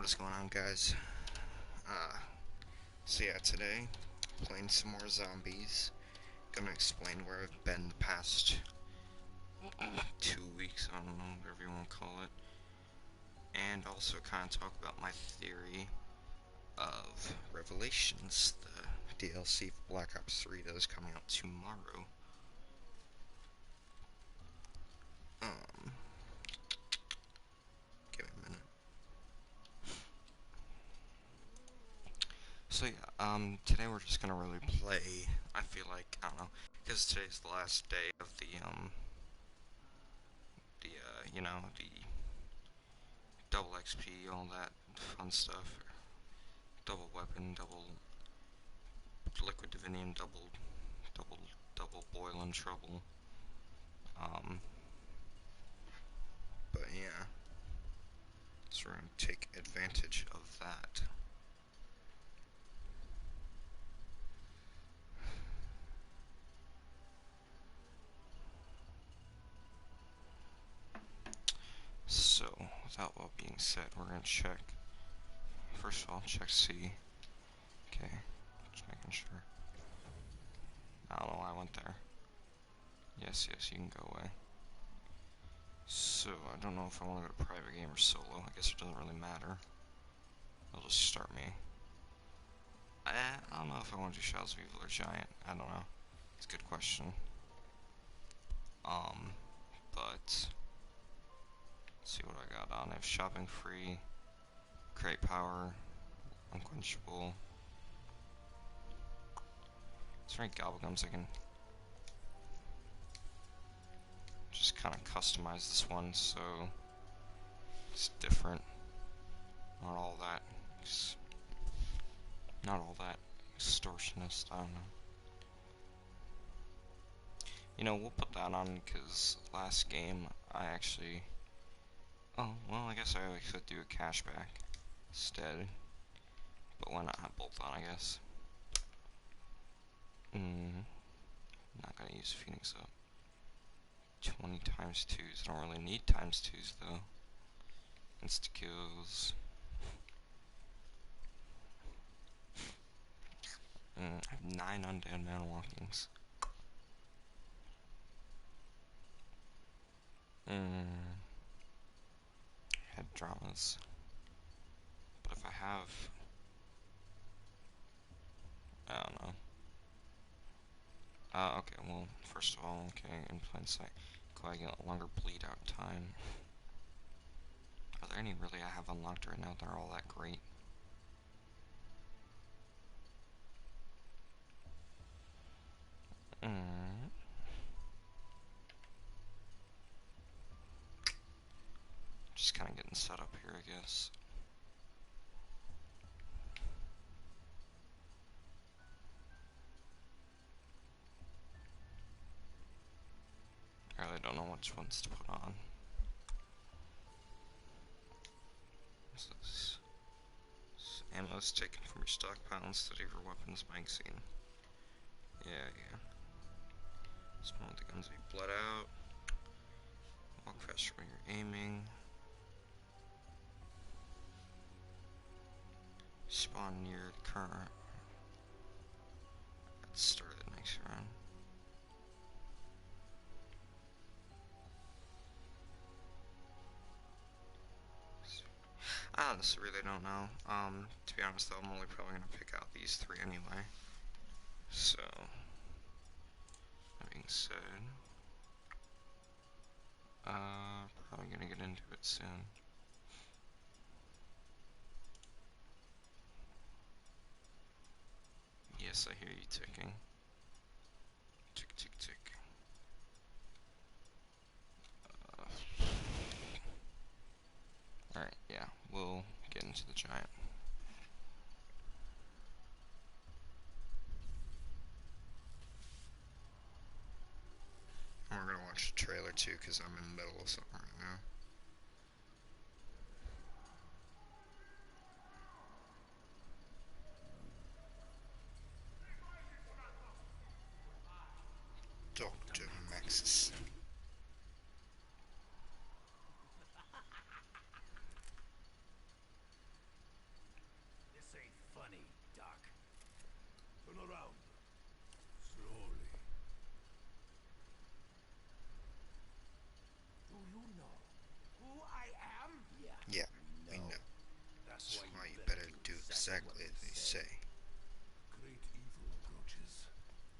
What is going on, guys? So yeah, today, playing some more zombies. Gonna explain where I've been the past 2 weeks, I don't know, whatever you want to call it. And also kind of talk about my theory of Revelations, the DLC for Black Ops 3 that is coming out tomorrow. Um, Give me a minute. So yeah, today we're just gonna really play, I feel like, I don't know, because today's the last day of the double XP, all that fun stuff. Double weapon, double liquid divinium, double boil and trouble. But yeah, so we're gonna take advantage of that. So, without all being said, we're gonna check. First of all, check C. Okay, just making sure. I don't know why I went there. Yes, you can go away. So, I don't know if I want to go to private game or solo. I guess it doesn't really matter. They'll just start me. I don't know if I want to do Shadows of Evil or Giant. I don't know. It's a good question. But let's see what I got on. I have shopping free, create power, unquenchable. Is there any gobblegums I can just kind of customize this one so it's different? Not all that extortionist, I don't know. You know, we'll put that on because last game I actually... Oh, well, I guess I could do a cashback instead. But why not have both on, I guess? Not gonna use Phoenix up. 20 times 2s. I don't really need times 2s though. Insta kills. I have 9 undead man walkings. Head dramas. But if I have... I don't know. Okay, well, first of all, okay, in plain sight. Coagulant, longer bleed out time. Are there any really I have unlocked right now that are all that great? Just kind of getting set up here, I guess. I really don't know which ones to put on. What's this? Ammo is taken from your stockpile instead of your weapons magazine. Yeah. Spawn with the guns be bled out. Walk faster when you're aiming. Spawn near the current. Let's start the next round. I honestly really don't know. To be honest though, I'm only probably gonna pick out these 3 anyway. So, that being said, probably gonna get into it soon. Yes, I hear you ticking. Tick, tick, tick. Alright, yeah, we'll get into the giant. And we're gonna watch the trailer too, because I'm in the middle of something right now. Dr. Maxis. exactly as they say. Great evil approaches.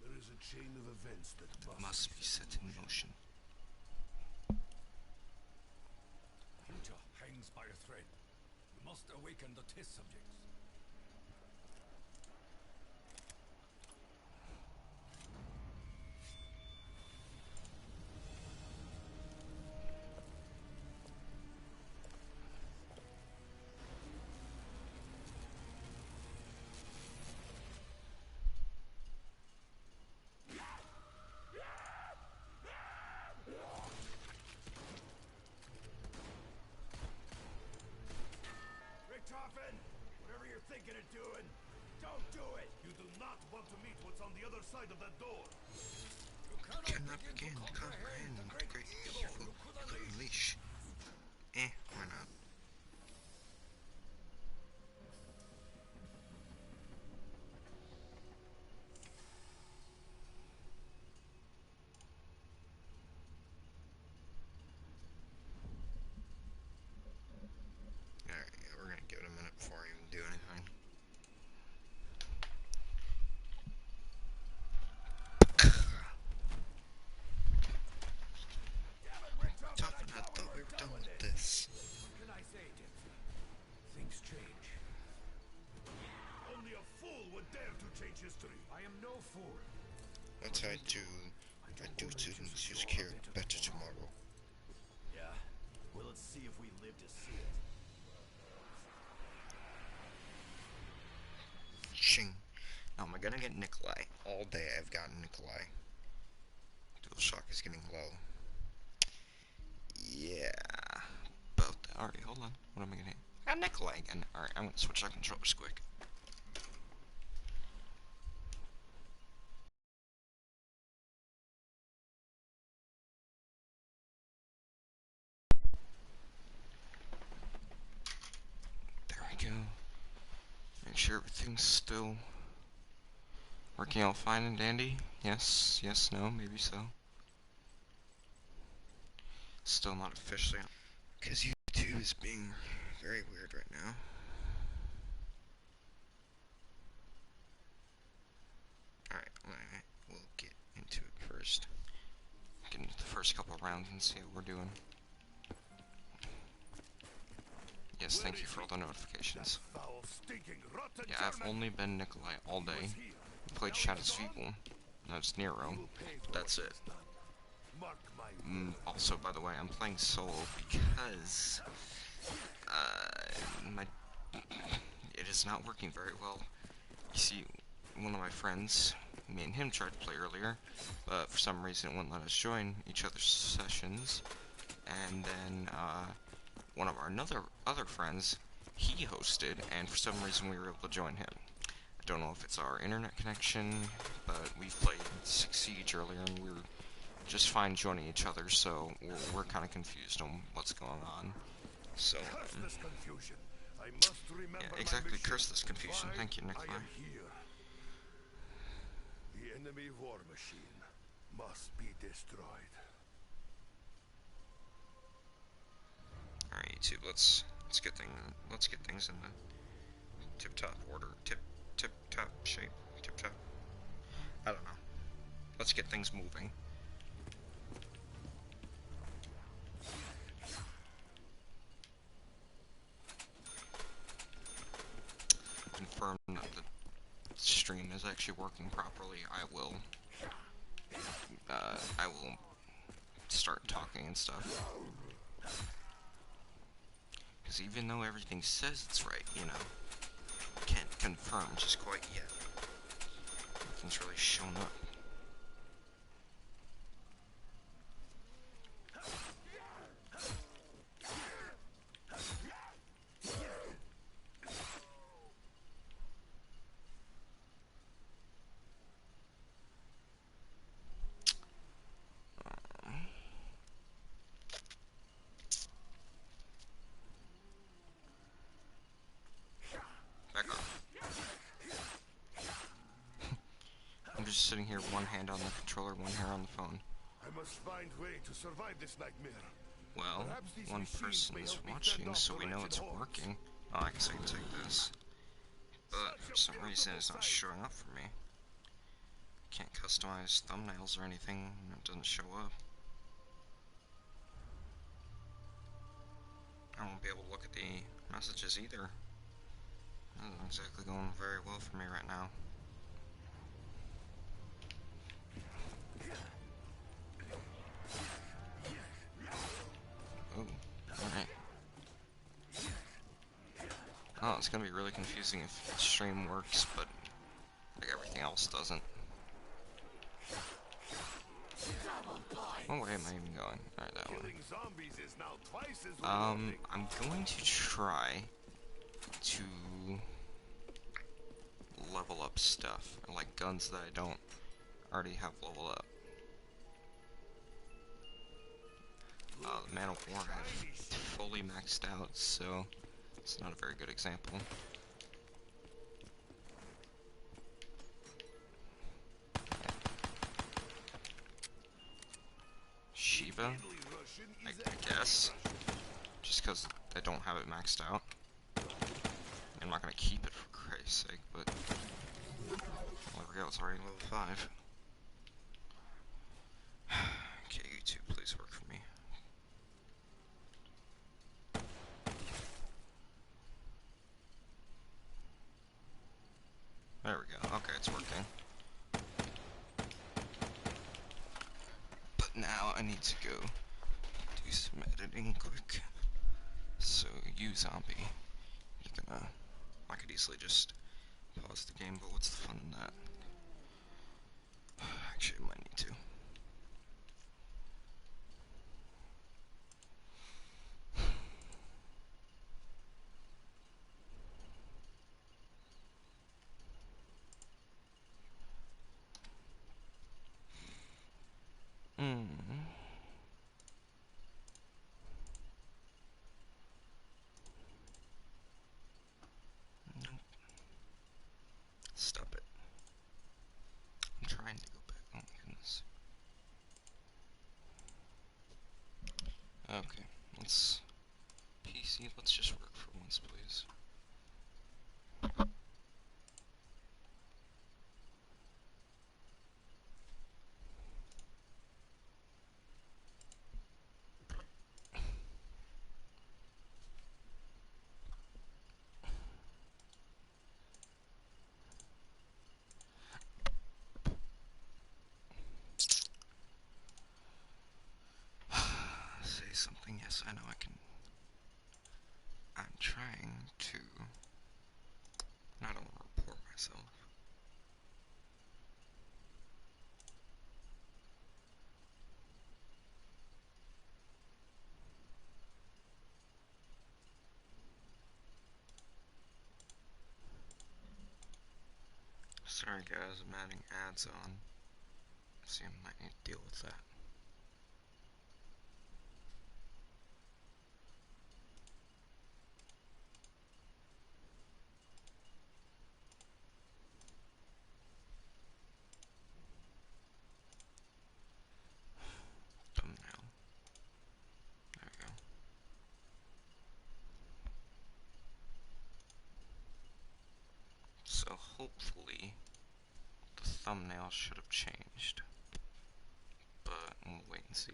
There is a chain of events that Must be set in motion. Future hangs by a thread. We must awaken the test subjects. Whatever you're thinking of doing, don't do it! You do not want to meet what's on the other side of that door. You cannot begin to comprehend the great evil you could unleash. Why not? Alright, we're gonna give it a minute before I even do anything. Toughen, I thought we were done with this. What can I say, Gypsy? Things change. Only a fool would dare to change history. I am no fool. What I do to secure better tomorrow. Yeah. Well, let's see if we live to see it. Ching. Now, am I gonna get Nikolai? All day I've gotten Nikolai. Dual shock is getting low. Yeah. About that. Alright, hold on. What am I gonna hit? I got Nikolai again. Alright, I'm gonna switch our controllers quick. There we go. Make sure everything's still working out fine and dandy. Yes, yes, no, maybe so. Still not officially on. Because YouTube is being very weird right now. Alright, we'll get into it first. Get into the first couple rounds and see what we're doing. Yes, thank you for all the notifications. Yeah, I've only been Nikolai all day. Played Shadow's People. That's Nero. That's it. Also, by the way, I'm playing solo because it is not working very well. You see, one of my friends, me and him tried to play earlier, but for some reason it wouldn't let us join each other's sessions. And then one of our other friends, he hosted, and for some reason we were able to join him. I don't know if it's our internet connection, but we've played Siege earlier and we were just fine joining each other, so we're kind of confused on what's going on. So, yeah, exactly, curse this confusion. Thank you, Nikolai. The enemy war machine must be destroyed. Alright, YouTube, let's get things in the tip-top order. Tip-top shape. Tip-top. I don't know. Let's get things moving. Confirm that the stream is actually working properly. I will start talking and stuff. Because even though everything says it's right, you know, can't confirm just quite yet. Nothing's really shown up. Back off. I'm just sitting here, one hand on the controller, one hand on the phone. I must find a way to survive this nightmare. Well, one person is watching, so we know it's working. Oh, I guess I can take this. but for some reason it's not showing up for me. Can't customize thumbnails or anything, and it doesn't show up. I won't be able to look at the messages either. That isn't exactly going very well for me right now. Oh, alright. Oh, it's gonna be really confusing if the stream works, but like everything else doesn't. Oh, where am I even going? Alright, that one. Killing zombies is now twice as I'm going to try to level up stuff, like guns that I don't already have leveled up. The Man of War I have fully maxed out, so it's not a very good example. Shiva, I guess, just because I don't have it maxed out. I'm not gonna keep it for Christ's sake, but there we go, it's already level 5. Okay, you two, please work for me. There we go, okay, it's working. But now I need to go do some editing quick. So, you zombie, you're gonna... I could easily just pause the game, but what's the fun in that? Actually, I might need to. Stop it. I'm trying to go back. Oh my goodness. Okay, let's... PC, let's just work for once, please. Say something, yes, I know I can. I'm trying to... I don't want to report myself. Sorry guys, I'm adding ads on. So you might need to deal with that. Thumbnail. There we go. So hopefully the thumbnail should have changed. But we'll wait and see.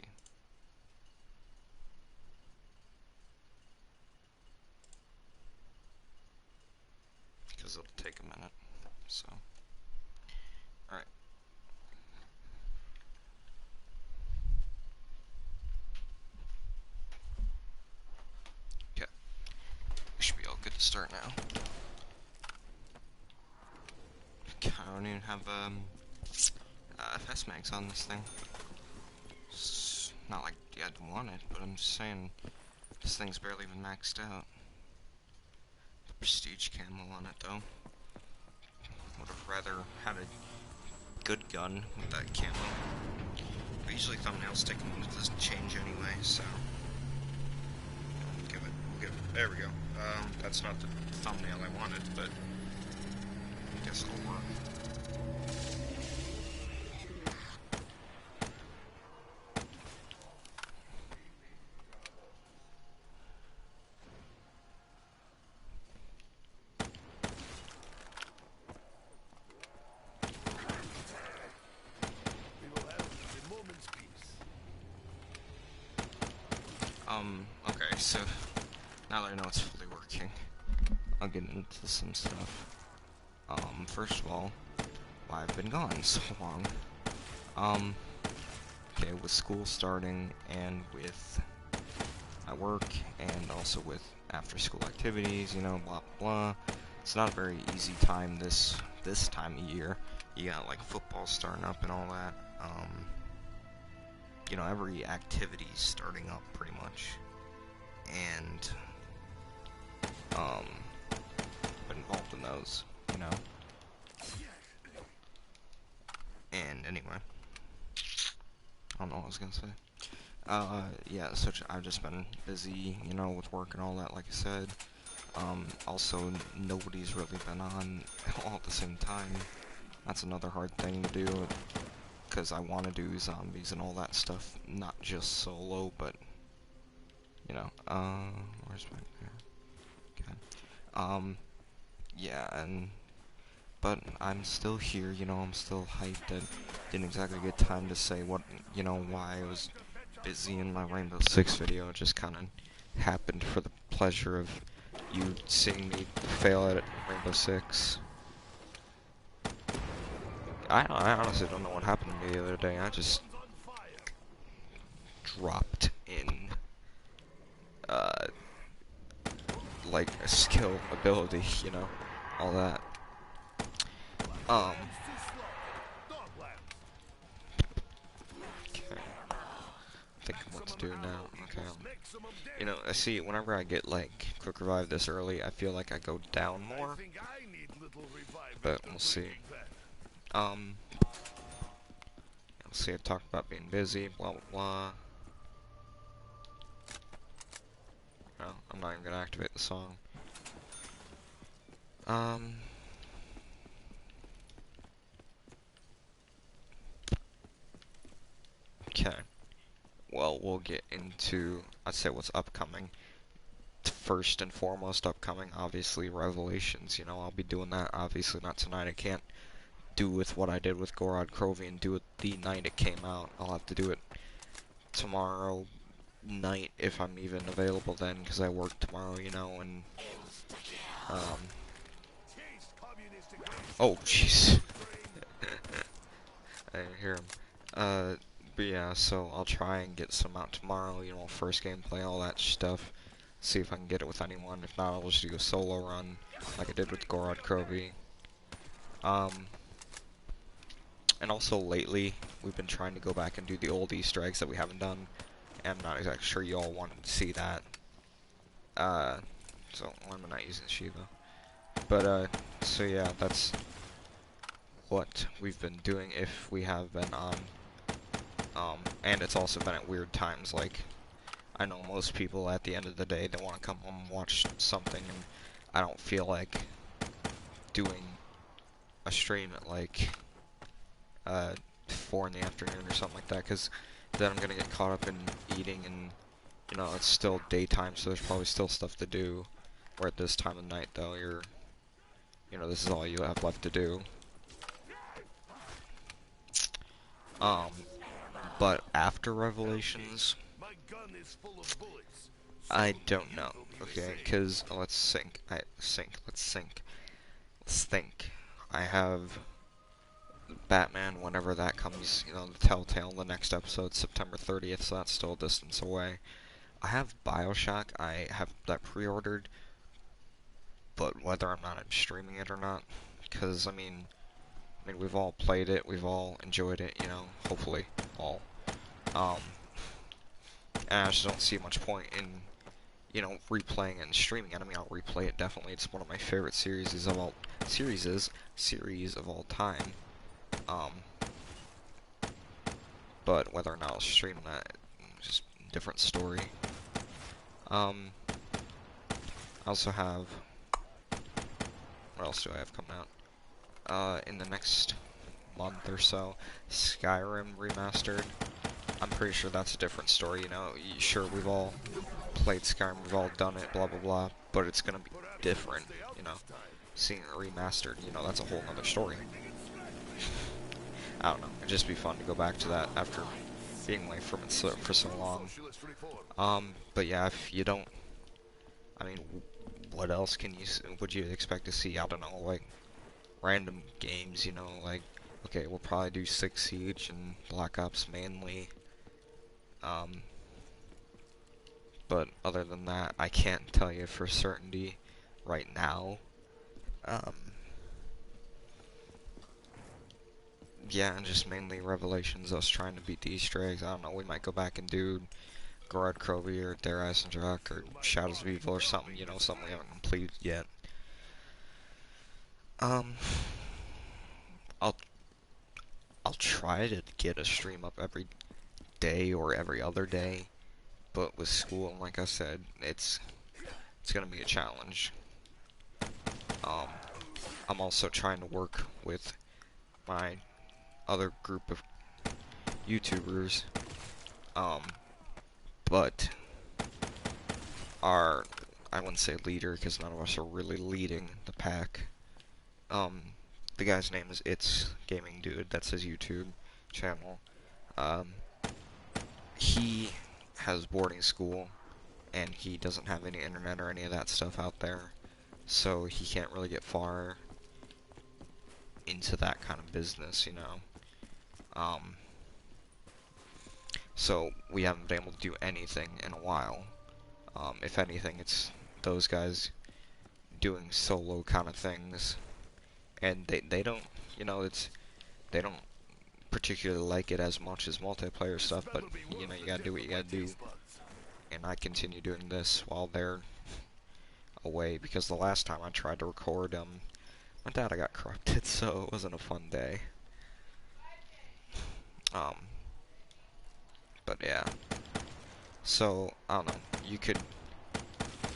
Because it'll take a minute, so. Alright. Okay. We should be all good to start now. I don't even have, FS mags on this thing. It's not like I'd want it, but I'm just saying, this thing's barely even maxed out. The prestige camo on it, though. Would have rather had a good gun with that camo. But usually thumbnails take a minute, it doesn't change anyway, so... We'll give it, there we go. That's not the thumbnail I wanted, but... I guess it'll work. Okay, so now that I know it's fully working, I'll get into some stuff. First of all, why I've been gone so long. Okay, with school starting and with my work and also with after school activities, you know, blah blah. It's not a very easy time this time of year. You got like football starting up and all that. You know, every activity's starting up pretty much. And been involved in those, you know. And anyway, I don't know what I was gonna say. Yeah, so I've just been busy, you know, with work and all that, like I said. Also, nobody's really been on all at the same time. That's another hard thing to do, because I want to do zombies and all that stuff, not just solo, but, you know, where's my, okay, yeah, but I'm still here, you know, I'm still hyped. I didn't exactly get time to say what, you know, why I was busy in my Rainbow Six video. It just kind of happened for the pleasure of you seeing me fail at Rainbow Six. I honestly don't know what happened to me the other day. I just dropped in, like, a skill, ability, you know, all that. Okay. Thinking what to do now. Okay. You know, I see, whenever I get, like, quick revive this early, I feel like I go down more. But we'll see. Let's see, I talked about being busy, blah, blah, blah. No, I'm not even gonna activate the song. Okay. Well, we'll get into, I'd say, what's upcoming. First and foremost upcoming, obviously, Revelations. You know, I'll be doing that, obviously not tonight. I can't do with what I did with Gorod Crovey and do it the night it came out. I'll have to do it tomorrow night if I'm even available then, because I work tomorrow, you know, and, oh, jeez. I didn't hear him. But yeah, so I'll try and get some out tomorrow, you know, first gameplay, all that stuff. See if I can get it with anyone. If not, I'll just do a solo run, like I did with Gorod Crovey. And also lately, we've been trying to go back and do the old Easter eggs that we haven't done. And I'm not exactly sure you all wanted to see that. So why am I not using Shiva? But, so yeah, that's what we've been doing if we have been on. And it's also been at weird times, like, I know most people at the end of the day, they want to come home and watch something, and I don't feel like doing a stream at, like, 4 in the afternoon or something like that, because then I'm gonna get caught up in eating, and, you know, it's still daytime, so there's probably still stuff to do, where at this time of night, though, you know, this is all you have left to do. But after Revelations, I don't know, okay, because, let's think. I have Batman, whenever that comes, you know, the Telltale, the next episode, September 30th, so that's still a distance away. I have Bioshock, I have that pre-ordered, but whether I'm not streaming it or not, because, I mean, we've all played it, we've all enjoyed it, you know, hopefully, all. And I just don't see much point in, you know, replaying it and streaming it. I mean, I'll replay it, definitely. It's one of my favorite series of all time. But whether or not I'll stream that, just different story. I also have, what else do I have coming out? In the next month or so, Skyrim Remastered. I'm pretty sure that's a different story, you know. Sure, we've all played Skyrim, we've all done it, blah blah blah, but it's gonna be different, you know. Seeing it remastered, you know, that's a whole other story. I don't know, it'd just be fun to go back to that after being away from it for so long. But yeah, if you don't, I mean, what else would you expect to see? I don't know, like, random games, you know, like, okay, we'll probably do 6 Siege and Black Ops mainly. But other than that, I can't tell you for certainty right now. Yeah, and just mainly Revelations, us trying to beat the Easter eggs. I don't know, we might go back and do Gorod Krovi or Dare Eisendrach or Shadows of Evil or something, you know, something we haven't completed yet. I'll I'll try to get a stream up every day or every other day, but with school, like I said, it's gonna be a challenge. I'm also trying to work with my other group of YouTubers, but our, I wouldn't say leader, because none of us are really leading the pack. The guy's name is It's Gaming Dude, that's his YouTube channel. He has boarding school, and he doesn't have any internet or any of that stuff out there, so he can't really get far into that kind of business, you know. So we haven't been able to do anything in a while. If anything, it's those guys doing solo kind of things, and they don't, you know, they don't particularly like it as much as multiplayer stuff, but you know, you gotta do what you gotta do. And I continue doing this while they're away, because the last time I tried to record, my data got corrupted, so it wasn't a fun day. But yeah. So, I don't know, you could,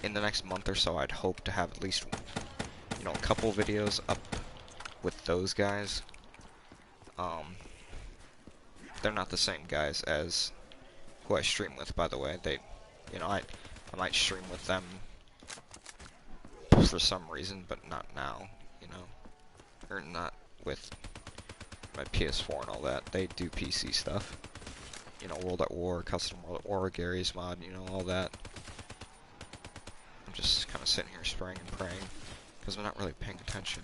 in the next month or so, I'd hope to have at least, you know, a couple videos up with those guys. They're not the same guys as who I stream with, by the way. They, you know, I might stream with them for some reason, but not now, you know, or not with my PS4 and all that. They do PC stuff, you know, World at War, Custom World at War, Gary's mod, you know, all that. I'm just kind of sitting here spraying and praying, because I'm not really paying attention.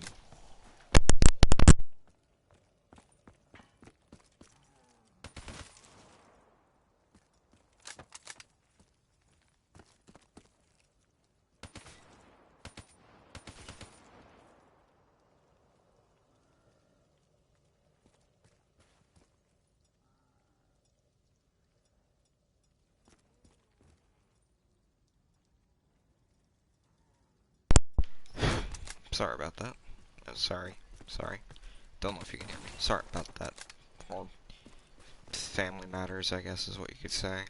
Sorry about that. Sorry. Don't know if you can hear me. Sorry about that. Or family matters, I guess, is what you could say.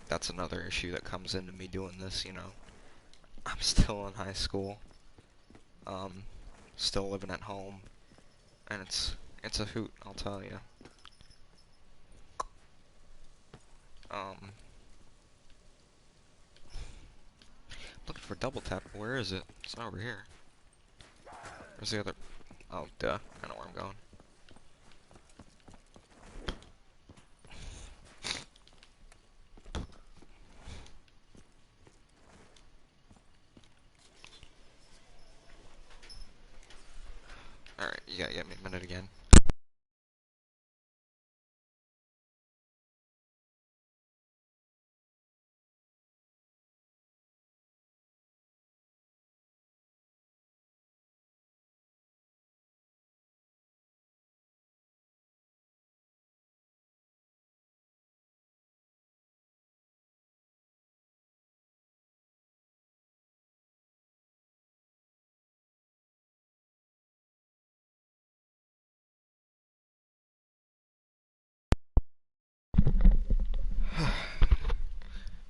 That's another issue that comes into me doing this, you know. I'm still in high school. Still living at home. And it's a hoot, I'll tell you. Looking for double tap. Where is it? It's not over here. Where's the other? Oh, duh. I know where I'm going. Alright, you gotta get me a minute again.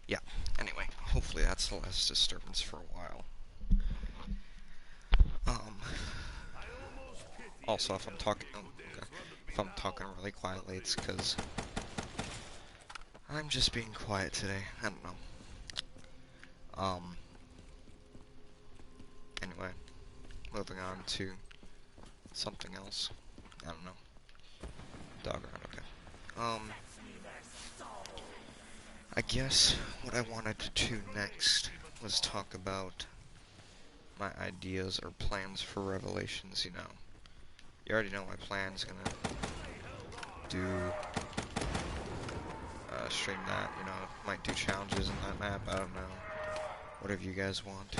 Yeah, anyway, hopefully that's the last disturbance for a while. Also, if I'm talking, if I'm talking really quietly, it's because I'm just being quiet today. I don't know. Anyway, moving on to something else. I don't know. Dog around, okay. I guess what I wanted to do next was talk about my ideas or plans for Revelations, you know. You already know my plan's gonna do, stream that, you know, might do challenges in that map, I don't know. Whatever you guys want.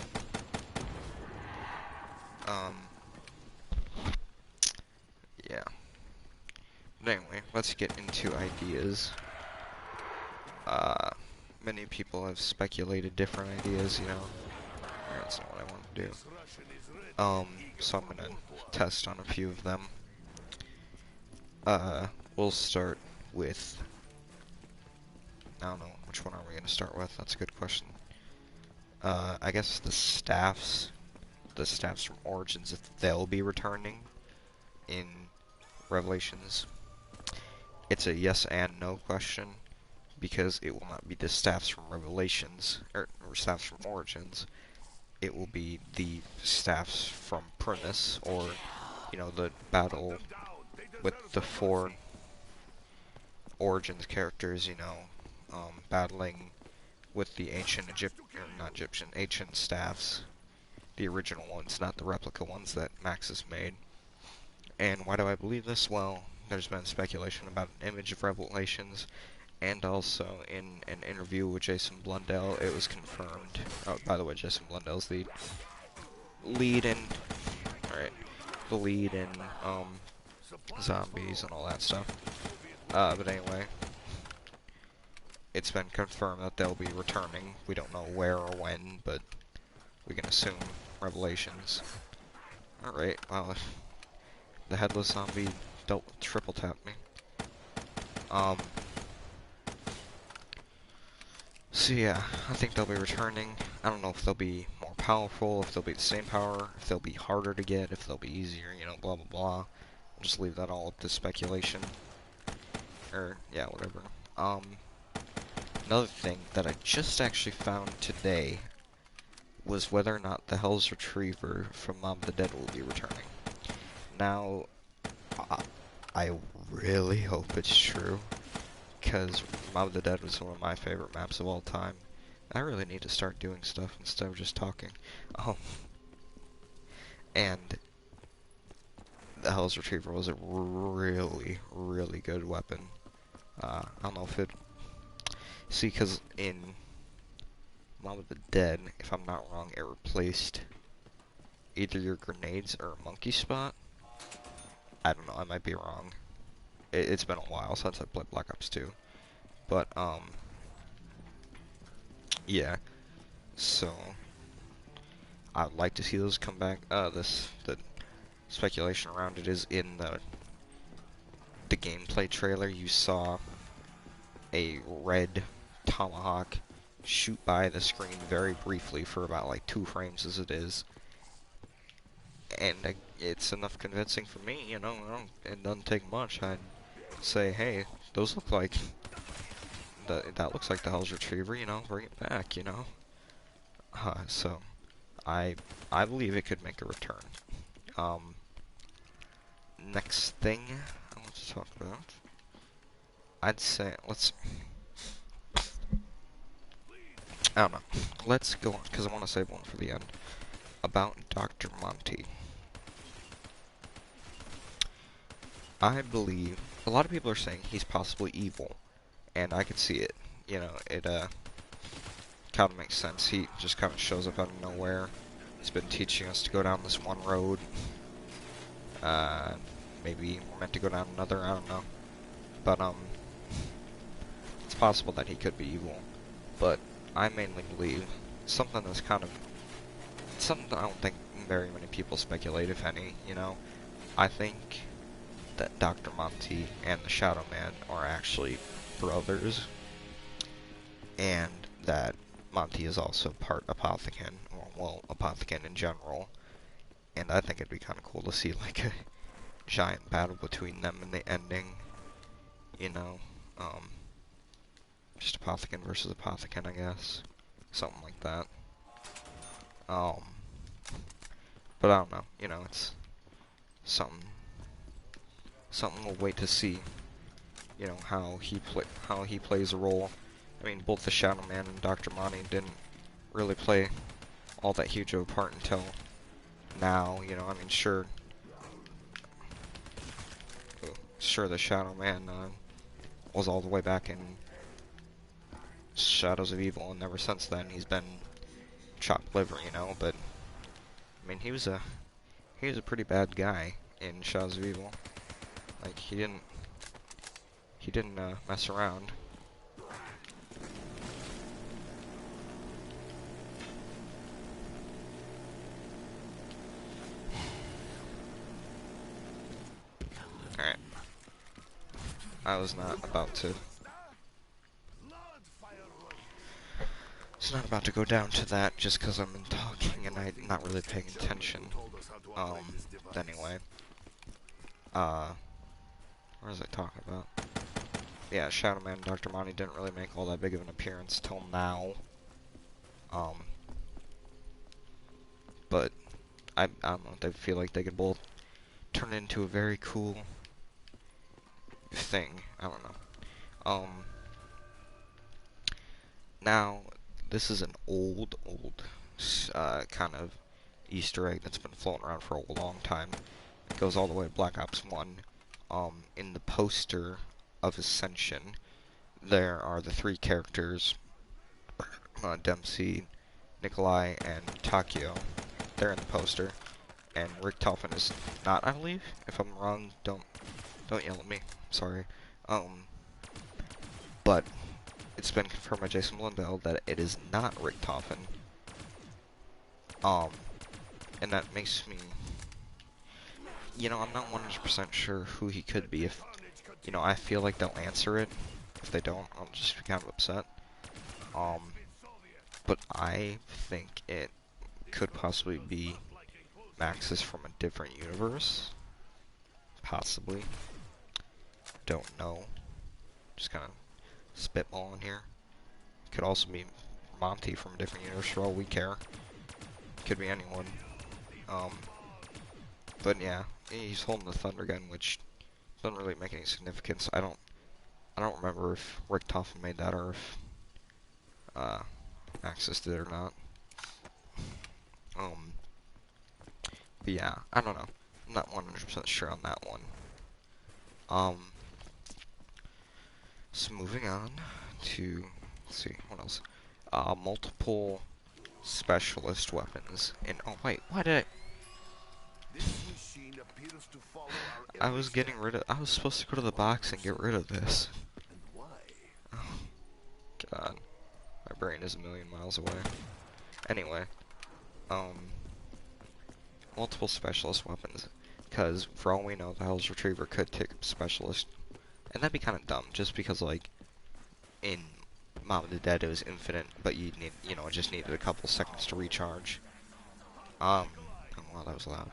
Yeah. But anyway, let's get into ideas. Many people have speculated different ideas, you know. That's not what I want to do. So I'm gonna test on a few of them. We'll start with... I don't know, which one are we gonna start with? That's a good question. I guess the staffs from Origins, if they'll be returning in Revelations. It's a yes and no question, because it will not be the staffs from Revelations, or staffs from Origins. It will be the staffs from Primus, or, you know, the battle with the 4 Origins characters, you know, battling with the ancient ancient staffs. The original ones, not the replica ones that Maxis made. And why do I believe this? Well, there's been speculation about an image of Revelations, and also in an interview with Jason Blundell, it was confirmed. Oh, by the way, Jason Blundell's the lead in, zombies and all that stuff. But anyway, it's been confirmed that they'll be returning. We don't know where or when, but we can assume Revelations. Alright, well, the headless zombie triple tapped me. So yeah, I think they'll be returning. I don't know if they'll be more powerful, if they'll be the same power, if they'll be harder to get, if they'll be easier, you know, blah blah blah. I'll just leave that all up to speculation. Or, yeah, whatever. Another thing that I just actually found today was whether or not the Hell's Retriever from Mob of the Dead will be returning. Now, I really hope it's true, because Mob of the Dead was one of my favorite maps of all time. I really need to start doing stuff instead of just talking. And the Hell's Retriever was a really, really good weapon. I don't know if it... See, because in Mob of the Dead, if I'm not wrong, it replaced either your grenades or monkey spot. I don't know, I might be wrong. It's been a while since I played Black Ops 2. But, yeah. So, I'd like to see those come back. The speculation around it is in the gameplay trailer, you saw a red tomahawk shoot by the screen very briefly for about like 2 frames as it is. And it's enough convincing for me, you know, it doesn't take much. I'd say, hey, those look like, that looks like the Hell's Retriever, you know, bring it back, you know. So, I believe it could make a return. Next thing I want to talk about, I'd say, I don't know, let's go on, because I want to save one for the end, about Dr. Monty. I believe, a lot of people are saying he's possibly evil, and I could see it, you know, it, kind of makes sense. He just kind of shows up out of nowhere. He's been teaching us to go down this one road. Maybe we're meant to go down another, I don't know. But, it's possible that he could be evil. But I mainly believe something that's kind of, something that I don't think very many people speculate, if any, you know. I think that Dr. Monty and the Shadow Man are actually brothers. And that Monty is also part Apothicon, or, well, Apothicon in general. And I think it'd be kind of cool to see, like, a giant battle between them in the ending. You know, just Apothicon versus Apothicon, I guess. Something like that. But I don't know, you know, it's something we'll wait to see. you know, how he plays a role. I mean, both the Shadow Man and Dr. Monty didn't really play all that huge of a part until now, you know. I mean, sure, the Shadow Man was all the way back in Shadows of Evil, and ever since then he's been chopped liver, you know. But I mean, he was a pretty bad guy in Shadows of Evil. Like, he didn't mess around. Alright. I was not about to go down to that just because I'm talking and I'm not really paying attention. Anyway. What was I talking about? Yeah, Shadow Man and Dr. Monty didn't really make all that big of an appearance till now. But I don't know, they feel like they could both turn into a very cool thing. I don't know. Now, this is an old kind of Easter egg that's been floating around for a long time. It goes all the way to Black Ops 1. In the poster of Ascension, there are the three characters, Dempsey, Nikolai, and Takio. They're in the poster, and Richtofen is not, I believe. If I'm wrong, don't yell at me. Sorry. But it's been confirmed by Jason Blundell that it is not Richtofen. And that makes me, you know, I'm not 100% sure who he could be. If, you know, I feel like they'll answer it. If they don't, I'll just be kind of upset. But I think it could possibly be Maxis from a different universe. Possibly. Don't know. Just kind of spitballing here. Could also be Monty from a different universe for all we care. Could be anyone. But yeah, he's holding the Thunder Gun, which doesn't really make any significance. I don't remember if Richtofen made that or if Axis did or not. But yeah, I don't know. I'm not 100% sure on that one. So moving on to, let's see, what else? Multiple specialist weapons. And, oh wait, why did I was getting rid of, I was supposed to go to the box and get rid of this. Oh, God. My brain is a million miles away. Anyway, multiple specialist weapons. Because, for all we know, the Hell's Retriever could take a specialist. And that'd be kind of dumb, just because, like, in Mom of the Dead it was infinite, but you need, you know, it just needed a couple seconds to recharge. Oh, wow, that was loud.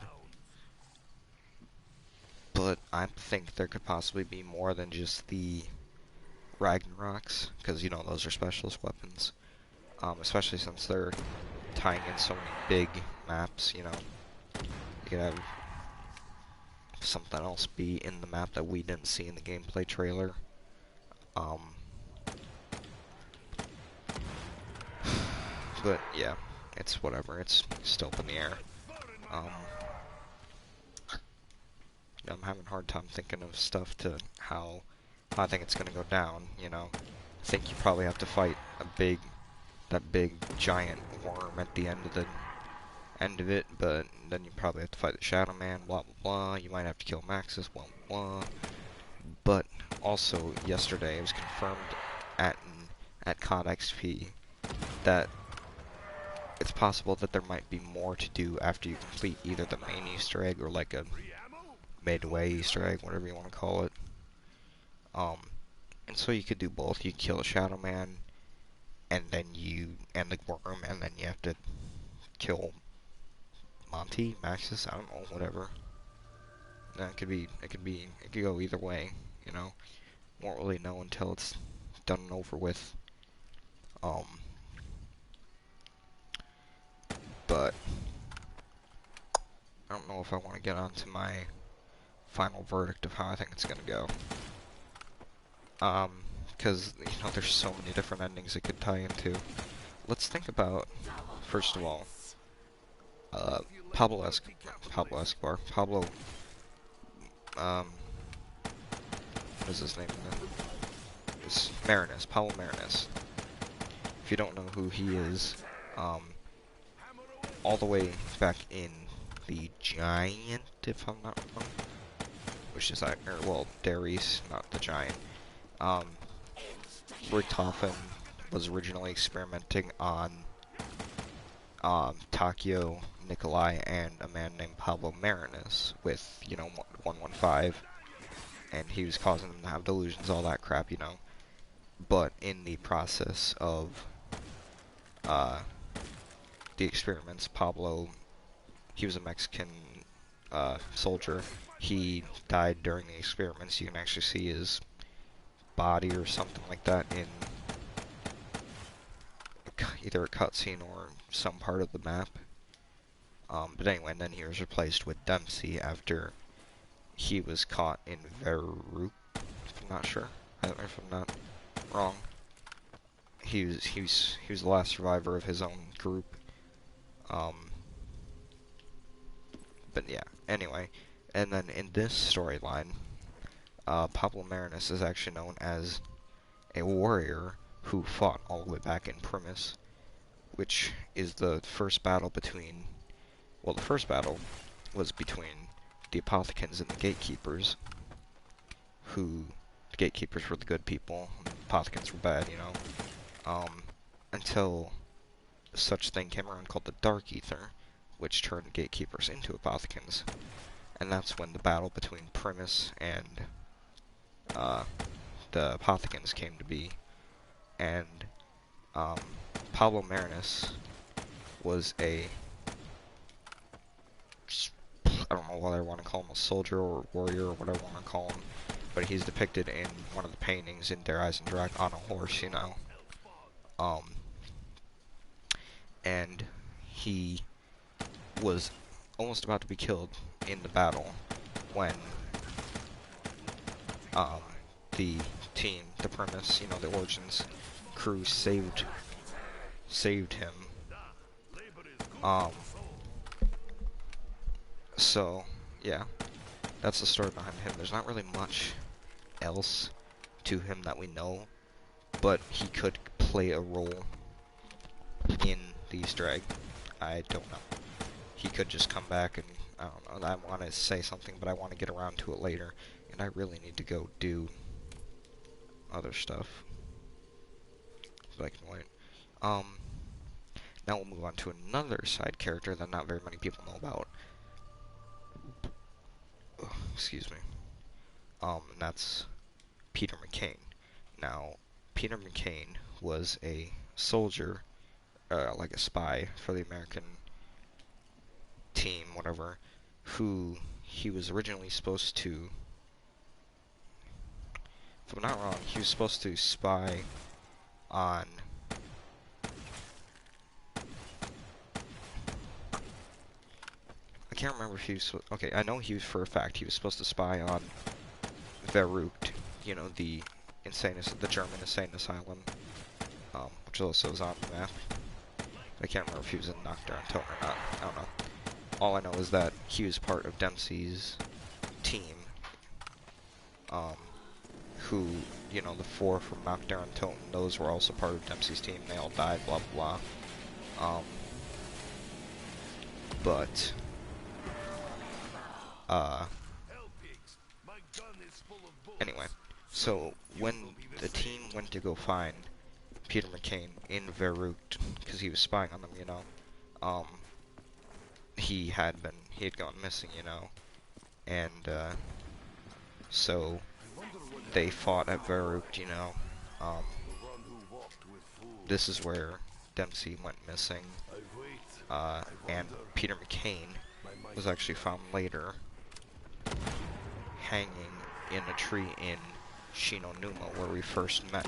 But I think there could possibly be more than just the Ragnaroks, because, you know, those are specialist weapons. Especially since they're tying in so many big maps, you know. You could have something else be in the map that we didn't see in the gameplay trailer. But yeah, it's whatever. It's still up in the air. I'm having a hard time thinking of stuff to how I think it's gonna go down. You know, I think you probably have to fight that big giant worm at the end of it, but then you probably have to fight the Shadow Man, blah blah blah. You might have to kill Maxis, blah blah blah. But also yesterday it was confirmed at COD XP that it's possible that there might be more to do after you complete either the main Easter egg or like a midway Easter egg, whatever you want to call it. And so you could do both. You kill a Shadow Man, and then and the worm, and then you have to kill Monty, Maxis, I don't know, whatever. It could go either way, you know. Won't really know until it's done and over with. But I don't know if I want to get on to my final verdict of how I think it's gonna go. Because, you know, there's so many different endings it could tie into. Let's think about, first of all, Pablo, what is his name again? It's Marinus, Pablo Marinus. If you don't know who he is, all the way back in the Giant, if I'm not wrong, which is, well, Darius, not the Giant, Richtofen was originally experimenting on Takio, Nikolai, and a man named Pablo Marinus with, you know, 115, and he was causing them to have delusions, all that crap, you know. But in the process of the experiments, Pablo, he was a Mexican soldier. He died during the experiments. You can actually see his body or something like that in either a cutscene or some part of the map. But anyway, and then he was replaced with Dempsey after he was caught in Verruk, if I'm not sure, if I'm not wrong. He was the last survivor of his own group. But yeah, anyway, and then in this storyline, Pablo Marinus is actually known as a warrior who fought all the way back in Primus, which is the first battle between, well, the first battle was between the Apothicans and the Gatekeepers, who, the Gatekeepers were the good people, and the Apothicans were bad, you know, until such thing came around called the Dark Ether, which turned Gatekeepers into Apothicans, and that's when the battle between Primus and the Apothicans came to be, and Pablo Marinus was I don't know whether I want to call him a soldier or warrior or whatever I want to call him, but he's depicted in one of the paintings in Der Eisendrache on a horse, you know. And he was almost about to be killed in the battle when the team, the Primus, you know, the Origins crew saved him. So yeah, that's the story behind him. There's not really much else to him that we know, but he could play a role in the Easter egg. I don't know. He could just come back and, I don't know, I want to say something, but I want to get around to it later, and I really need to go do other stuff. So I can wait. Now we'll move on to another side character that not very many people know about. Excuse me. And that's Peter McCain. Now, Peter McCain was a soldier, like a spy for the American team, whatever, who he was originally supposed to, if I'm not wrong, he was supposed to spy on I can't remember if he was, okay, I know he was, for a fact, he was supposed to spy on Verruk, you know, the German insane asylum, which also is on the map. I can't remember if he was in Nocturne or not, I don't know. All I know is that he was part of Dempsey's team, who, you know, the 4 from Nocturne and Totem, those were also part of Dempsey's team, they all died, blah blah blah. But anyway, so when the team went to go find Peter McCain in Verruk, because he was spying on them, you know, he had gone missing, you know, and so they fought at Verruk, you know. This is where Dempsey went missing, and Peter McCain was actually found later hanging in a tree in Shinonuma, where we first met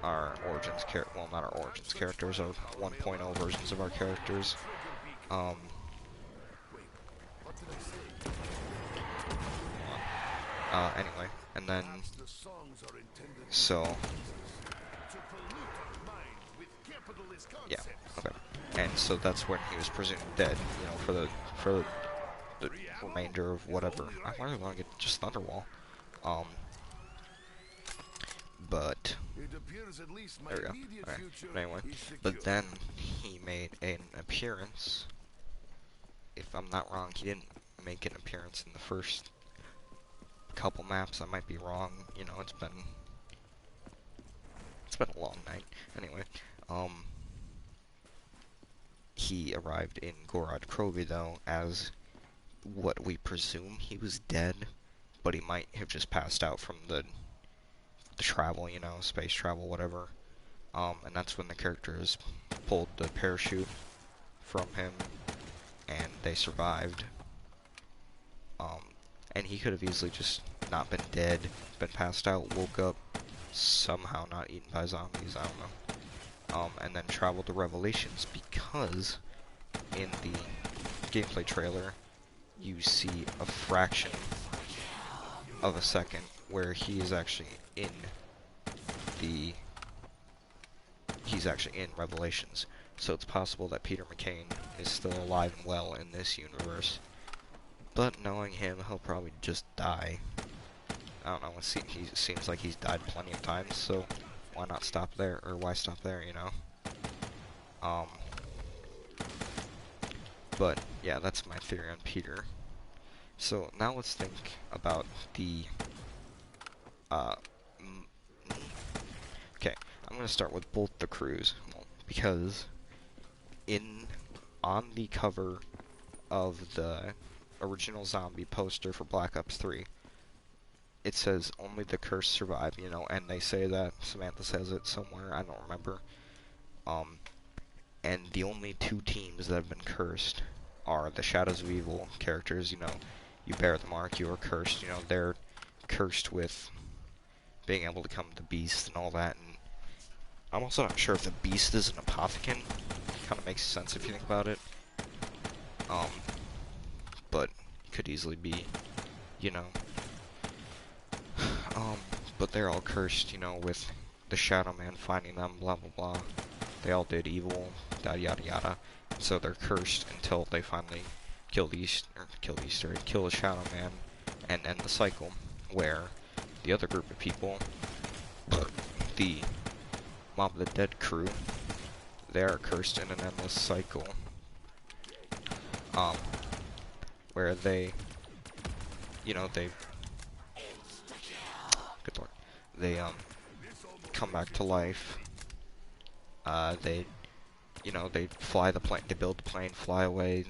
our Origins character, well, not our Origins characters, our 1.0 versions of our characters. Anyway, and then, Perhaps the songs are intended so, to pollute our mind with capitalist yeah, concepts. okay. And so that's when he was presumed dead, you know, for the remainder of whatever. I really want to get just Thunderwall. But It appears at least my there we go. immediate Alright. future But anyway, is secure. but then he made an appearance. If I'm not wrong, he didn't make an appearance in the first couple maps. I might be wrong. You know, it's been a long night. Anyway, he arrived in Gorod Krovi though as what we presume he was dead, but he might have just passed out from the travel, you know, space travel, whatever. And that's when the characters pulled the parachute from him, and they survived. And he could have easily just not been dead, been passed out, woke up, somehow not eaten by zombies, I don't know. And then traveled to Revelations, because in the gameplay trailer, you see a fraction of a second where he is actually in Revelations. So it's possible that Peter McCain is still alive and well in this universe. But knowing him, he'll probably just die. I don't know, he seems like he's died plenty of times, so why not stop there, or why stop there, you know? But, yeah, that's my theory on Peter. So, now let's think about the, okay, I'm gonna start with both the crews, because on the cover of the original zombie poster for Black Ops 3, it says only the cursed survive, you know, and they say that, Samantha says it somewhere, I don't remember. And the only two teams that have been cursed are the Shadows of Evil characters, you know, you bear the mark, you are cursed, you know, they're cursed with being able to become the Beast and all that, and I'm also not sure if the Beast is an apothecant. Kind of makes sense if you think about it. But could easily be, you know. But they're all cursed, you know, with the Shadow Man finding them, blah blah blah. They all did evil, yada yada yada. So they're cursed until they finally kill the Shadow Man and end the cycle, where the other group of people, the Mob of the Dead crew, they are cursed in an endless cycle, where they, you know, good lord, they, come back to life, they, you know, they fly the plane, they build the plane, fly away,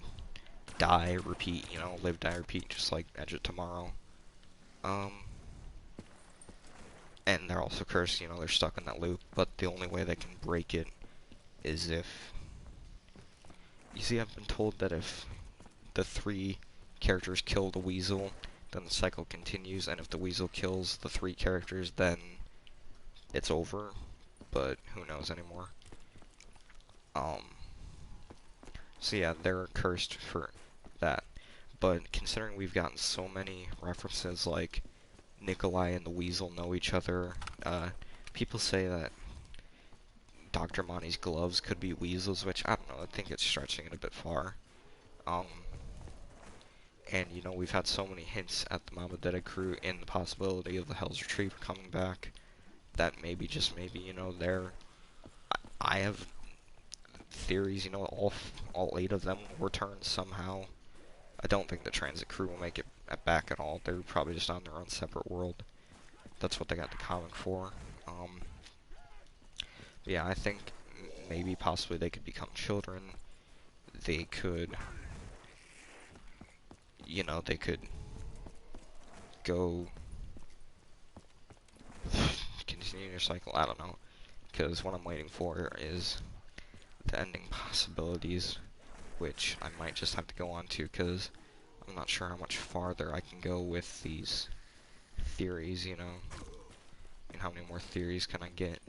die, repeat, you know, live, die, repeat, just like Edge of Tomorrow, and they're also cursed, you know, they're stuck in that loop, but the only way they can break it is if, you see, I've been told that if the 3 characters kill the weasel, then the cycle continues, and if the weasel kills the 3 characters, then it's over, but who knows anymore. So yeah, they're cursed for that, but considering we've gotten so many references, like Nikolai and the weasel know each other, people say that Dr. Monty's gloves could be weasels, which, I don't know, I think it's stretching it a bit far. And, you know, we've had so many hints at the Mama Deda crew in the possibility of the Hell's Retriever coming back, that maybe, just maybe, you know, I have theories, you know, all 8 of them will return somehow. I don't think the Transit crew will make it back at all. They're probably just on their own separate world. That's what they got the comic for. Yeah, I think maybe possibly they could become children. They could, you know, they could go continue their cycle. I don't know, because what I'm waiting for is the ending possibilities, which I might just have to go on to, because I'm not sure how much farther I can go with these theories, you know, and how many more theories can I get.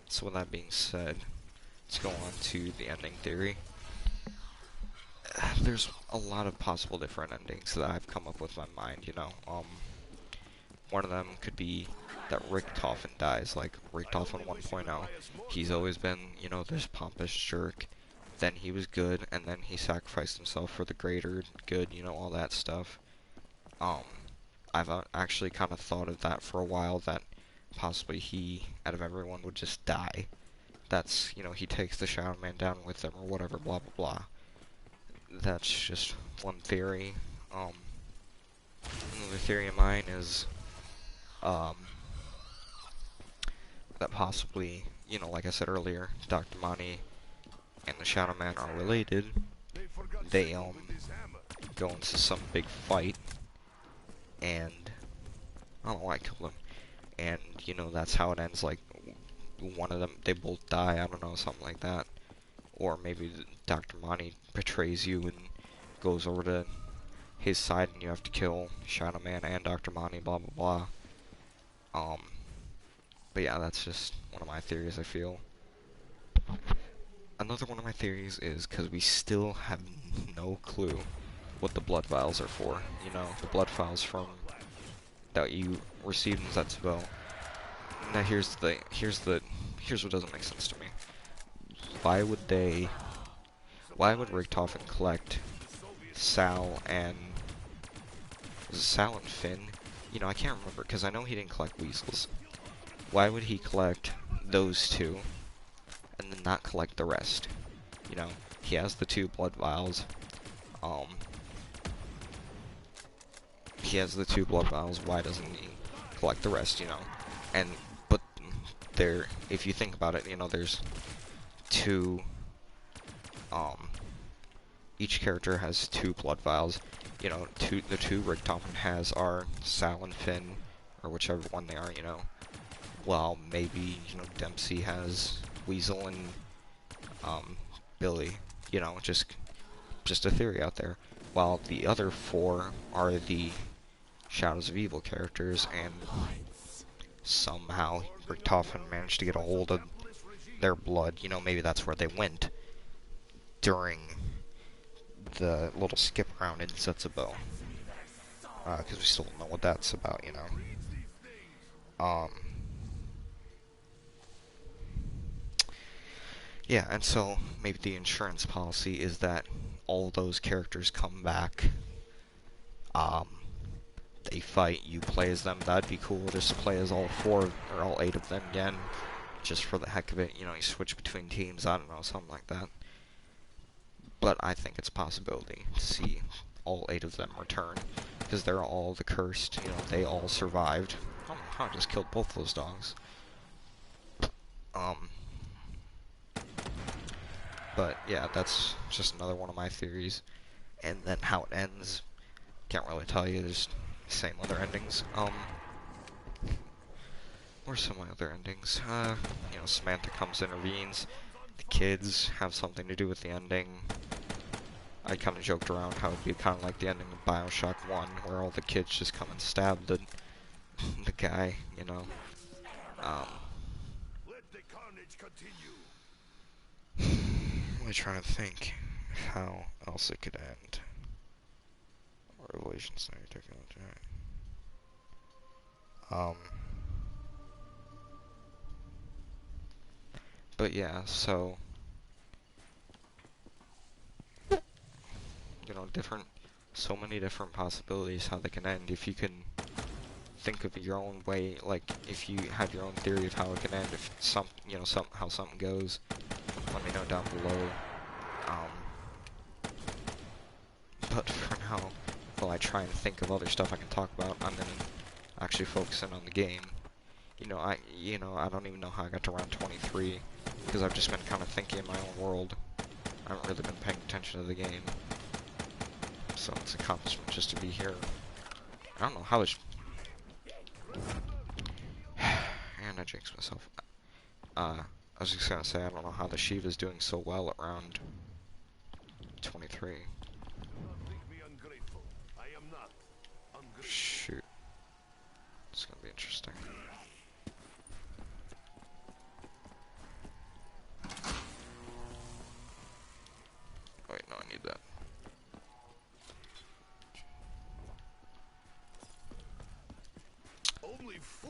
So with that being said, let's go on to the ending theory. there's a lot of possible different endings that I've come up with in my mind, you know. One of them could be that Richtofen dies, like Richtofen 1.0. He's always been, you know, this pompous jerk. Then he was good, and then he sacrificed himself for the greater good, you know, all that stuff. I've actually kind of thought of that for a while, that possibly he, out of everyone, would just die. That's, you know, he takes the Shadow Man down with him, or whatever, blah blah blah. That's just one theory. Another theory of mine is, that possibly, you know, like I said earlier, Dr. Monty and the Shadow Man are related. They, go into some big fight, and I don't know why I killed him. And, you know, that's how it ends, like, one of them, they both die, I don't know, something like that. Or maybe Dr. Monty betrays you and goes over to his side and you have to kill Shadow Man and Dr. Monty, blah blah blah. But yeah, that's just one of my theories, I feel. Another one of my theories is because we still have no clue what the blood vials are for. You know, the blood vials from that you received in Zetsubo. Now here's what doesn't make sense to me. Why would Richtofen collect Sal and Finn? You know, I can't remember because I know he didn't collect weasels. Why would he collect those two and then not collect the rest? You know, he has the 2 blood vials. He has the 2 blood vials. Why doesn't he collect the rest? You know, but there, if you think about it, you know, there's 2. Each character has 2 blood vials. You know, the 2 Richtofen has are Sal and Finn, or whichever one they are. You know. Well, maybe, you know, Dempsey has Weasel and, Billy, you know, just a theory out there. While the other 4 are the Shadows of Evil characters, and somehow Richtofen managed to get a hold of their blood. You know, maybe that's where they went during the little skip around in Zetsubo. Because we still don't know what that's about, you know. Yeah, and so maybe the insurance policy is that all those characters come back, they fight, you play as them. That'd be cool, just to play as all 4 or all 8 of them again, just for the heck of it. You know, you switch between teams, I don't know, something like that. But I think it's a possibility to see all 8 of them return, because they're all the cursed, you know, they all survived. I don't know how I just killed both those dogs. But yeah, that's just another one of my theories. And then how it ends, can't really tell you. There's the same other endings. Where's some of my other endings? You know, Samantha comes, intervenes. The kids have something to do with the ending. I kind of joked around how it'd be kind of like the ending of Bioshock 1, where all the kids just come and stab the guy, you know. Let the carnage continue. I'm really trying to think how else it could end. Revelations, now you're taking on but yeah, so, you know, so many different possibilities how they can end. If you can think of your own way, like, if you have your own theory of how it can end, if how something goes, let me know down below. But for now, while I try and think of other stuff I can talk about, I'm gonna actually focus in on the game. I don't even know how I got to round 23, because I've just been kind of thinking in my own world. I haven't really been paying attention to the game. So it's an accomplishment just to be here. I don't know how this... and I jinxed myself. I was just gonna say, I don't know how the Shiva's doing so well at round 23. Shoot. It's gonna be interesting. Wait, no, I need that.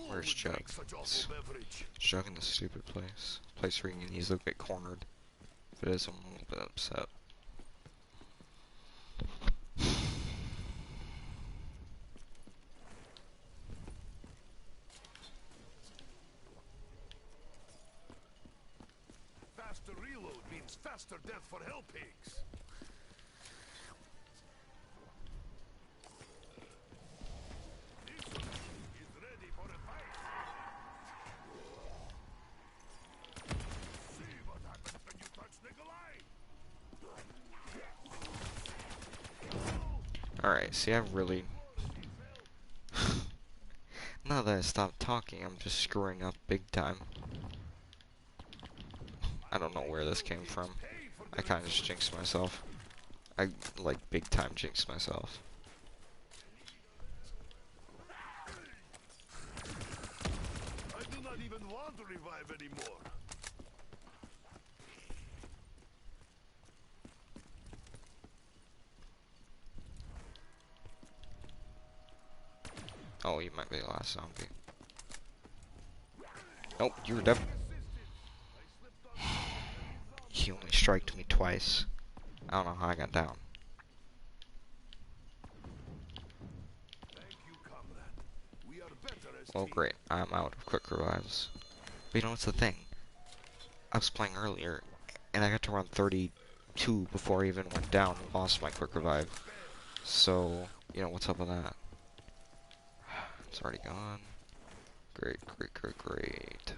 Where's would Jug? drink such awful beverage. Jug in the stupid place. Place where you can easily get cornered. If it is, I'm a little bit upset. Faster reload means faster death for hell pigs. This one is ready for a fight. See what happens when you touch Nikolai. Alright, see, I really... Now that I stopped talking, I'm just screwing up big time. I don't know where this came from. I kinda just jinxed myself. I, like, big time jinxed myself. I do not even want to revive anymore. Oh, you might be the last zombie. Nope, you were dead. He only striked me twice. I don't know how I got down. Thank you, comrade. We are better as Well, team. great. I'm out of quick revives. But you know what's the thing? I was playing earlier, and I got to run 32 before I even went down and lost my quick revive. So, you know, what's up with that? It's already gone. Great, great, great, great.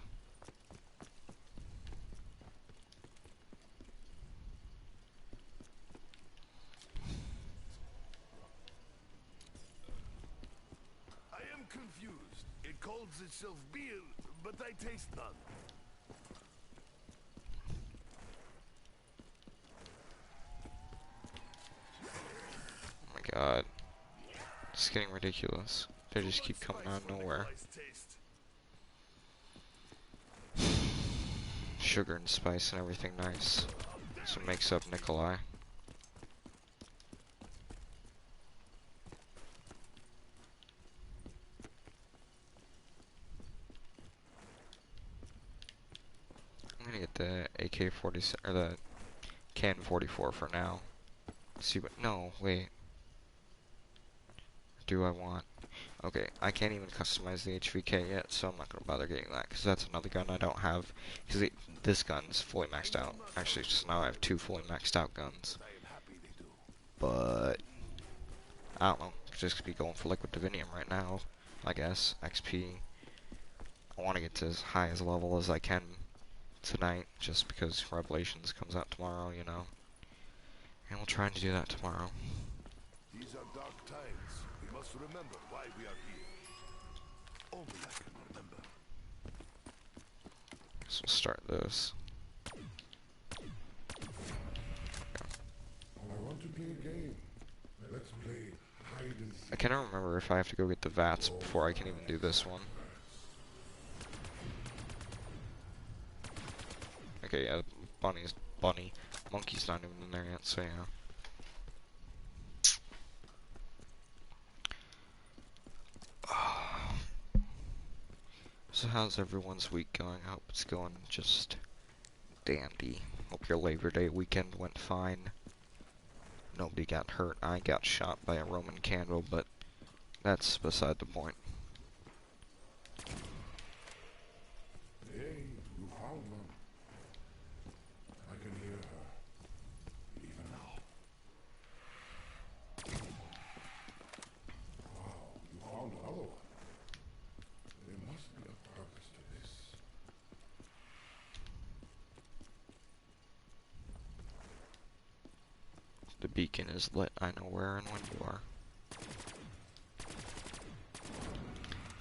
I am confused. It calls itself beer, but I taste none. Oh my god. It's getting ridiculous. They just keep coming out of nowhere. Sugar and spice and everything nice. So it makes up Nikolai. I'm gonna get the AK-47 or the Can 44 for now. See what? No, wait. Do I want? Okay, I can't even customize the HVK yet, so I'm not gonna bother getting that because that's another gun I don't have. Because this gun's fully maxed out. Actually, just now I have two fully maxed out guns. But I don't know. Just be going for liquid divinium right now. I guess XP. I want to get to as high as level as I can tonight, just because Revelations comes out tomorrow, you know. And we'll try to do that tomorrow. These are dark times. We must remember why we are here. Only I can remember. So we'll start this. I want to play a game. Let's play hide and seek. I cannot remember if I have to go get the VATS before I can even do this one. Okay, yeah, Monkey's not even in there yet, so yeah. So how's everyone's week going? I hope it's going just dandy. Hope your Labor Day weekend went fine. Nobody got hurt. I got shot by a Roman candle, but that's beside the point. Hey, you found one. I can hear her. Even now. Wow, you found another one. There must be a purpose to this. The beacon is lit. I know where and when you are.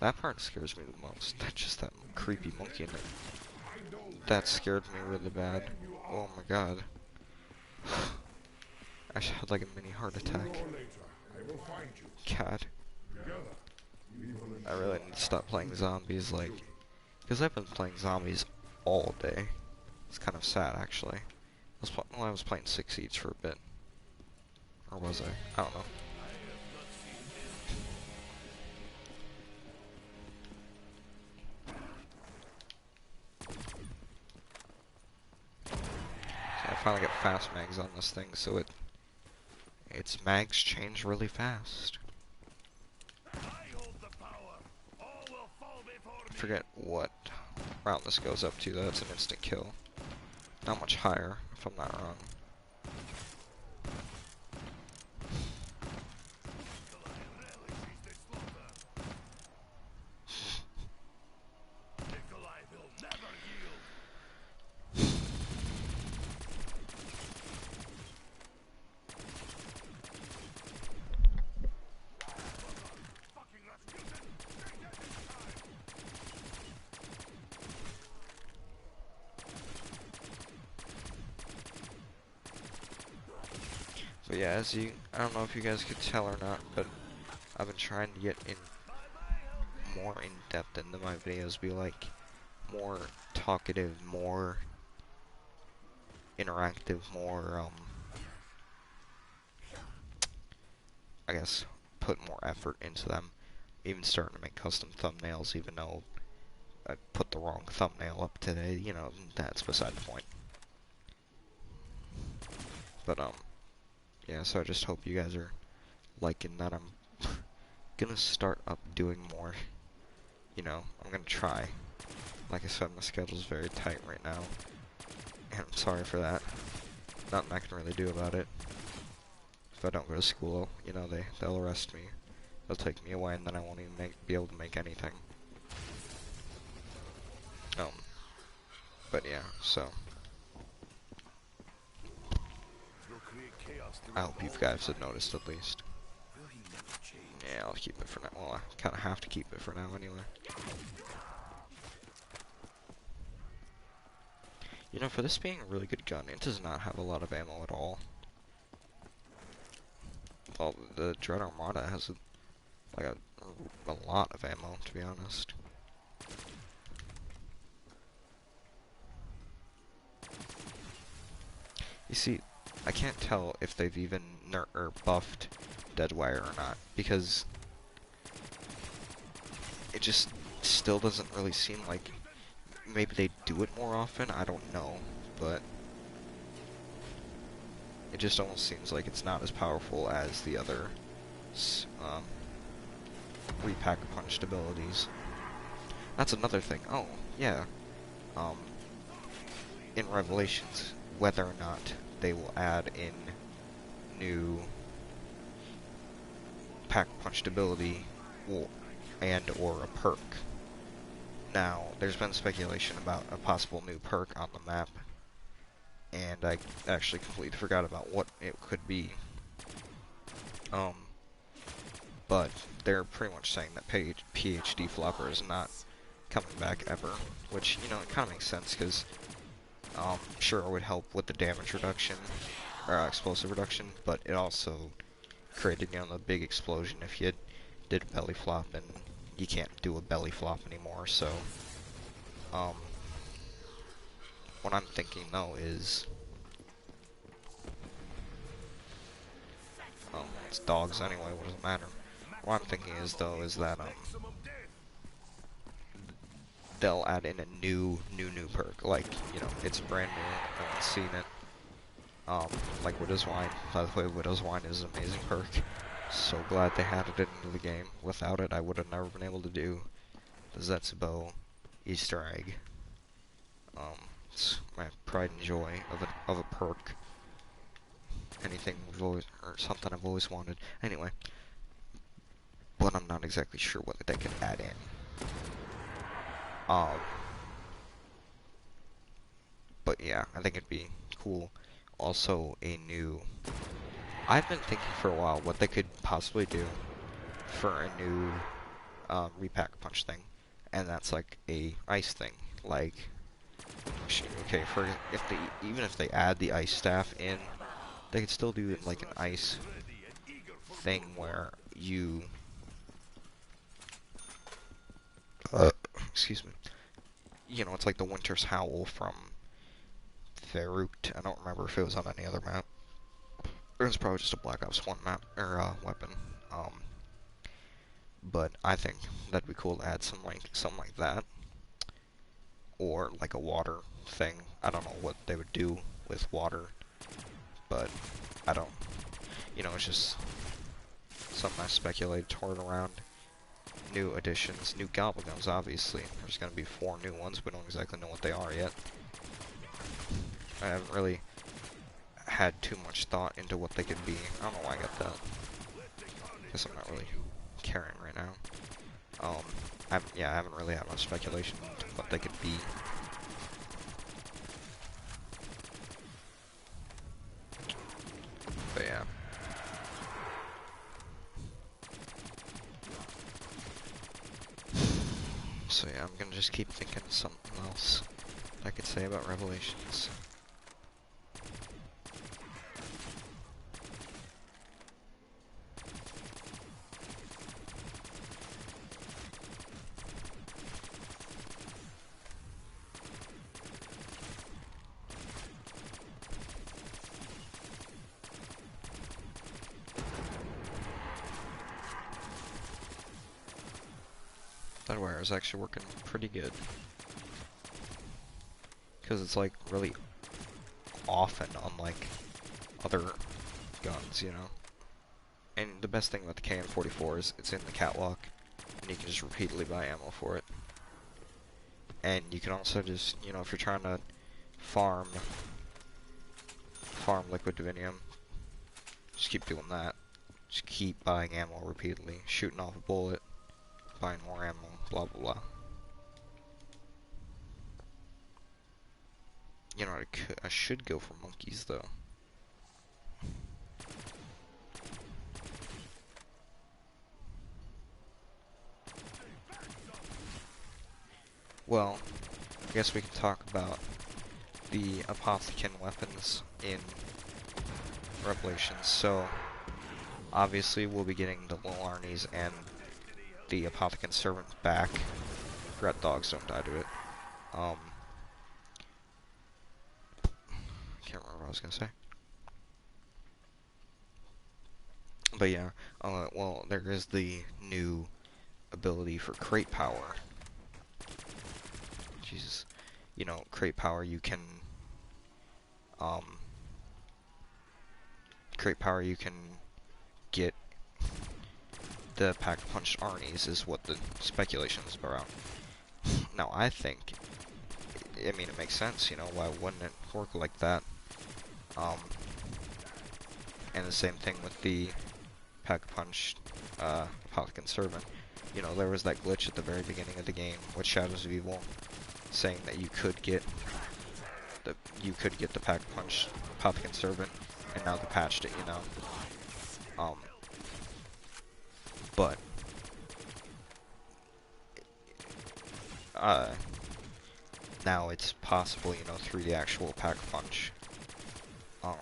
That part scares me the most. That's just that creepy monkey in there. That scared me really bad. Oh my god. I just had like a mini heart attack. I will find you. God. Together, we will I really need to stop playing zombies, like... Because I've been playing zombies all day. It's kind of sad, actually. I was playing Six Siege for a bit. Or was I? I don't know. finally get fast mags on this thing, so its mags change really fast. I hold the power. All will fall before I me. forget what round this goes up to, though. It's an instant kill. Not much higher, if I'm not wrong. Nikolai relishes the slaughter. Nikolai will never yield. Fucking Rasputin! Take that this time! But yeah, I don't know if you guys could tell or not, but I've been trying to get more in depth into my videos, be like more talkative, more interactive, more I guess put more effort into them. Even starting to make custom thumbnails, even though I put the wrong thumbnail up today, you know, that's beside the point. But yeah, so I just hope you guys are liking that. I'm gonna start up doing more. You know, I'm gonna try. Like I said, my schedule's very tight right now, and I'm sorry for that. Nothing I can really do about it. If I don't go to school, you know, they'll arrest me. They'll take me away, and then I won't even be able to make anything. But yeah, so Will create chaos I hope you guys have noticed at least. Will he never change? Yeah, I'll keep it for now. Well, I kind of have to keep it for now anyway. You know, for this being a really good gun, it does not have a lot of ammo at all. Well, the Dread Armada has a lot of ammo, to be honest. You see, I can't tell if they've even buffed Deadwire or not, because it just still doesn't really seem like maybe they do it more often, I don't know, but it just almost seems like it's not as powerful as the other repack punched abilities. That's another thing. Oh, yeah. In Revelations, whether or not they will add in new pack punched ability or a perk. Now, there's been speculation about a possible new perk on the map, and I actually completely forgot about what it could be. But they're pretty much saying that PhD Flopper is not coming back ever, which, you know, it kind of makes sense, because sure, it would help with the damage reduction, or explosive reduction, but it also created, you know, the big explosion if you did a belly flop, and you can't do a belly flop anymore, so, what I'm thinking, though, is, it's dogs anyway, what does it matter? What I'm thinking is, though, is that, they'll add in a new perk, like, you know, it's brand new, no one's seen it, like Widow's Wine. By the way, Widow's Wine is an amazing perk. So glad they added it into the game. Without it, I would have never been able to do the Zetsubo Easter egg. It's my pride and joy of a perk. Anything or something I've always wanted. Anyway, but I'm not exactly sure what they could add in. But yeah, I think it'd be cool. Also, I've been thinking for a while what they could possibly do for a new repack punch thing, and that's like a ice thing. Like, okay, even if they add the ice staff in, they could still do like an ice thing where you, excuse me, you know, it's like the Winter's Howl from Faerut. I don't remember if it was on any other map. It was probably just a Black Ops 1 map, or weapon. But I think that'd be cool to add something like that. Or like a water thing. I don't know what they would do with water, but I don't, you know, it's just something I speculated toward around new additions, new Gobblegums, obviously. There's going to be 4 new ones, but don't exactly know what they are yet. I haven't really had too much thought into what they could be. I don't know why I got that. Guess I'm not really caring right now. I haven't really had much speculation into what they could be. But yeah. So yeah, I'm gonna just keep thinking of something else I could say about Revelations. That wire is actually working pretty good. Because it's like really often unlike other guns, you know? And the best thing about the KN-44 is it's in the catwalk, and you can just repeatedly buy ammo for it. And you can also just, you know, if you're trying to farm liquid divinium, just keep doing that. Just keep buying ammo repeatedly, shooting off a bullet, buying more ammo, blah blah blah. You know, I should go for monkeys though. Well, I guess we can talk about the Apothecon weapons in Revelations. So, obviously we'll be getting the Little Arnies and the Apothecon Servant back. Red dogs don't die to it. Can't remember what I was gonna say. But yeah, well, there is the new ability for crate power. Jesus. You know, crate power you can, get the pack-punched Arnies is what the speculation is about. Now, I think, I mean, it makes sense, you know, why wouldn't it work like that? And the same thing with the pack-punched, Apothecon Servant. You know, there was that glitch at the very beginning of the game with Shadows of Evil, saying that you could get the pack-punched Apothecon Servant, and now they patched it, you know. But now it's possible, you know, through the actual pack punch. How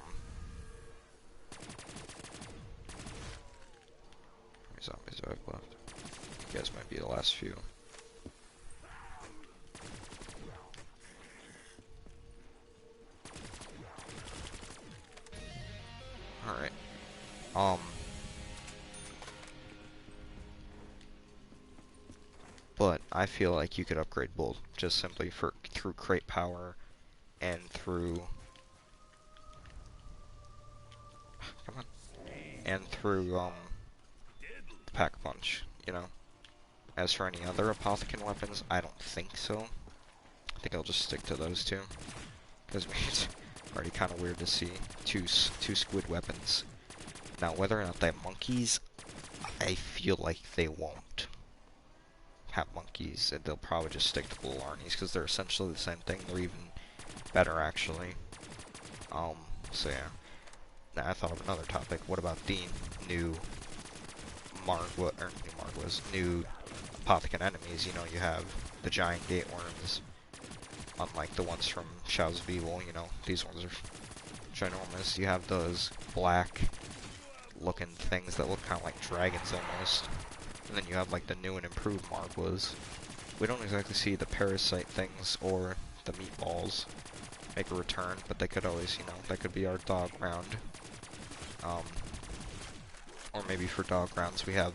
many zombies do I have left? You guys might be the last few. Alright. But I feel like you could upgrade both just simply through crate power and through the pack punch, you know. As for any other Apothecon weapons, I don't think so. I think I'll just stick to those two, because it's already kind of weird to see two squid weapons. Now, whether or not they have monkeys, I feel like they won't have monkeys, and they'll probably just stick to Little Arnies, because they're essentially the same thing. They're even better, actually. So yeah. Now, I thought of another topic. What about the new new Apothecon enemies? You know, you have the giant gate worms, unlike the ones from Shadows of Evil, you know, these ones are ginormous. You have those black looking things that look kind of like dragons almost. And then you have like the new and improved Margwas. We don't exactly see the parasite things or the meatballs make a return, but they could always, you know, that could be our dog round. Or maybe for dog rounds we have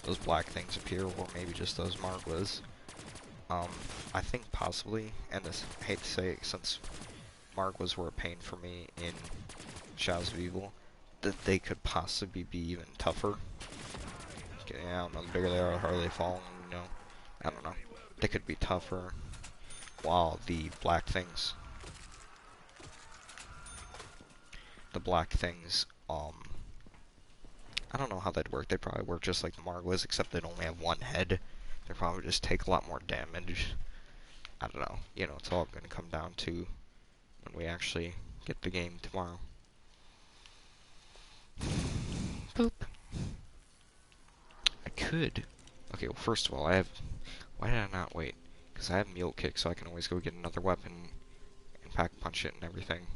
those black things appear, or maybe just those Margwas. I think possibly, and this, I hate to say it since Margwas were a pain for me in Shadows of Evil, that they could possibly be even tougher. Okay, I don't know, the bigger they are, the harder they fall, you know. I don't know. They could be tougher, while the black things, I don't know how they'd work. They'd probably work just like the Margwas, except they'd only have one head. They'd probably just take a lot more damage. I don't know. You know, it's all going to come down to when we actually get the game tomorrow. Boop. I could. Okay, well, first of all, I have... Why did I not wait? Because I have Mule Kick, so I can always go get another weapon and pack punch it and everything.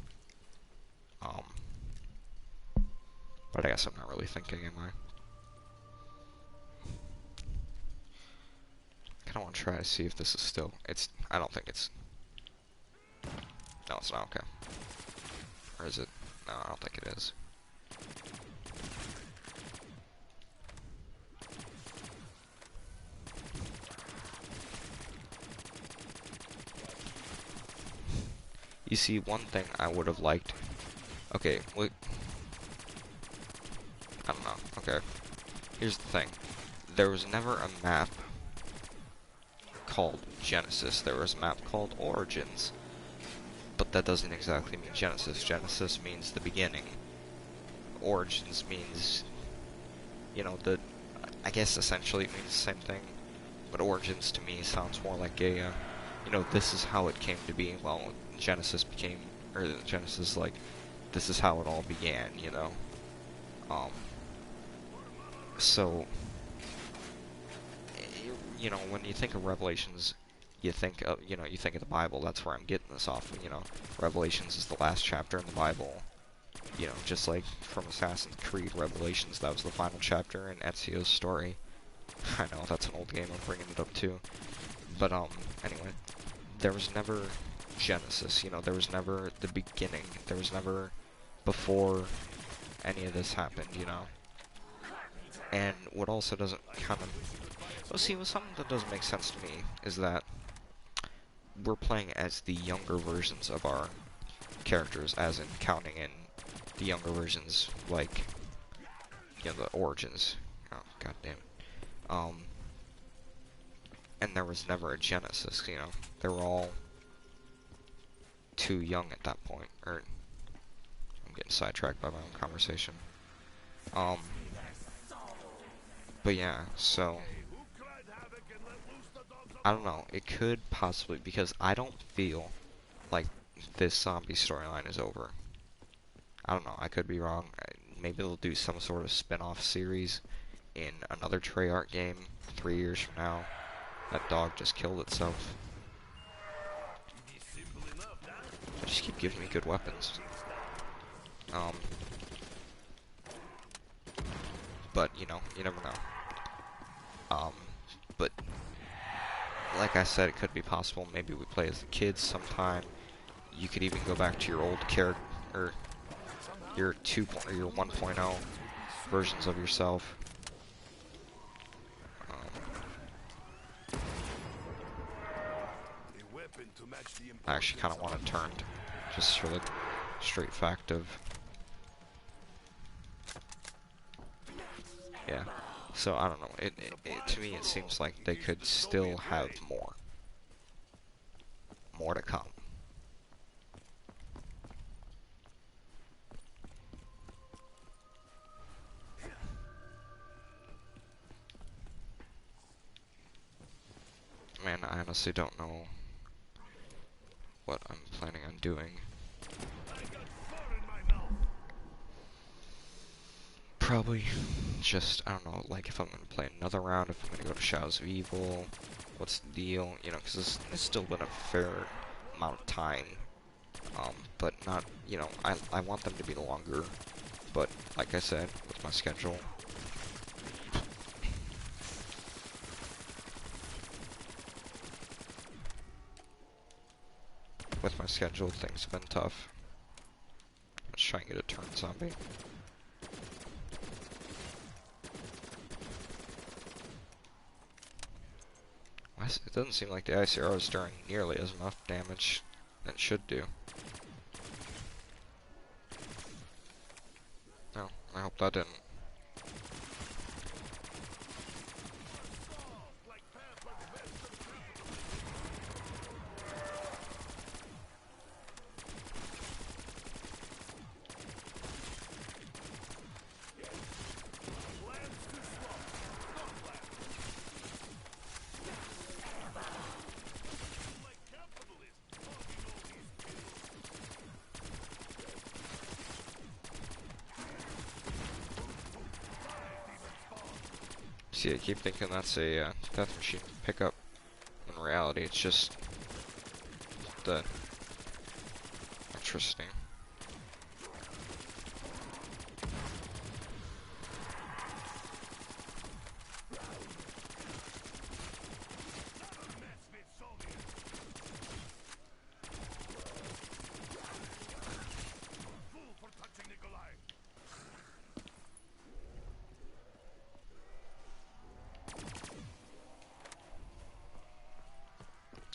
But I guess I'm not really thinking, am I? I kind of want to try to see if this is still... I don't think it's... No, it's not, okay. Or is it? No, I don't think it is. You see, one thing I would have liked... Okay, wait... I don't know. Okay. Here's the thing. There was never a map called Genesis. There was a map called Origins. But that doesn't exactly mean Genesis. Genesis means the beginning. Origins means, you know, I guess essentially it means the same thing. But Origins to me sounds more like a, you know, this is how it came to be. Well, Genesis became, or Genesis, like, this is how it all began, you know. So, you know, when you think of Revelations, you think of, you know, you think of the Bible. That's where I'm getting this off of, you know. Revelations is the last chapter in the Bible. You know, just like from Assassin's Creed, Revelations, that was the final chapter in Ezio's story. I know, that's an old game, I'm bringing it up too. But, anyway, there was never Genesis, you know, there was never the beginning. There was never before any of this happened, you know. And what also doesn't kind of... Well, see, something that doesn't make sense to me is that we're playing as the younger versions of our characters, as in counting in the younger versions, like, you know, the Origins. Oh, god damn it. And there was never a Genesis, you know. They were all too young at that point. Or, I'm getting sidetracked by my own conversation. But yeah, so... I don't know, it could possibly, because I don't feel like this zombie storyline is over. I don't know, I could be wrong. Maybe they'll do some sort of spin-off series in another Treyarch game 3 years from now. That dog just killed itself. They just keep giving me good weapons. But, you know, you never know. But, like I said, it could be possible. Maybe we play as the kids sometime. You could even go back to your old character, or your 1.0 versions of yourself. I actually kind of want it turned, just for the straight fact of... Yeah. So, I don't know, to me it seems like they could still have more. More to come. Man, I honestly don't know what I'm planning on doing. Probably just, I don't know, like if I'm going to play another round, if I'm going to go to Shadows of Evil, what's the deal, you know, because it's still been a fair amount of time, but not, you know, I want them to be longer, but like I said, with my schedule, things have been tough. Let's try and get a turn zombie. It doesn't seem like the ICR is doing nearly as much damage than it should do. Nope, that didn't. See, I keep thinking that's a death machine pickup. In reality, it's just the electricity.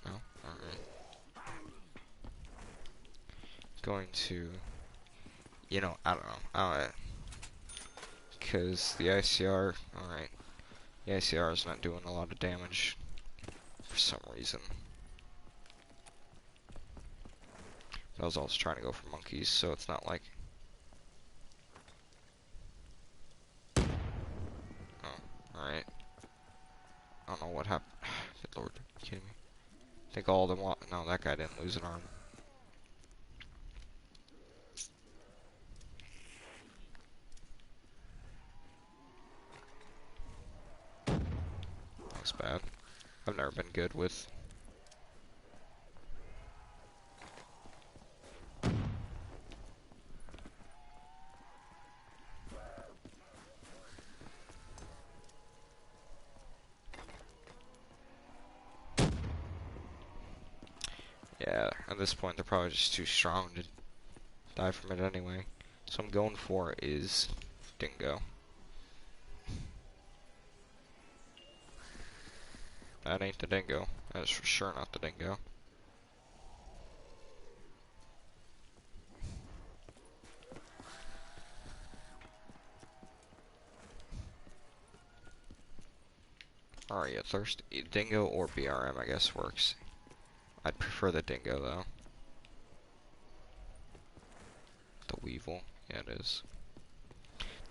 Oh, alright. Going to, you know, I don't know. Because the ICR, alright. The ICR is not doing a lot of damage for some reason. I was also trying to go for monkeys, so it's not like... Oh, alright. I don't know what happened. Good lord, are you kidding me? I think all of them want... No, that guy didn't lose an arm. That's bad. I've never been good with... Yeah, at this point they're probably just too strong to die from it anyway. So I'm going for is Dingo. That ain't the Dingo. That is for sure not the Dingo. Alright, yeah, thirsty. Dingo or BRM, I guess, works. I'd prefer the Dingo, though. The Weevil. Yeah, it is.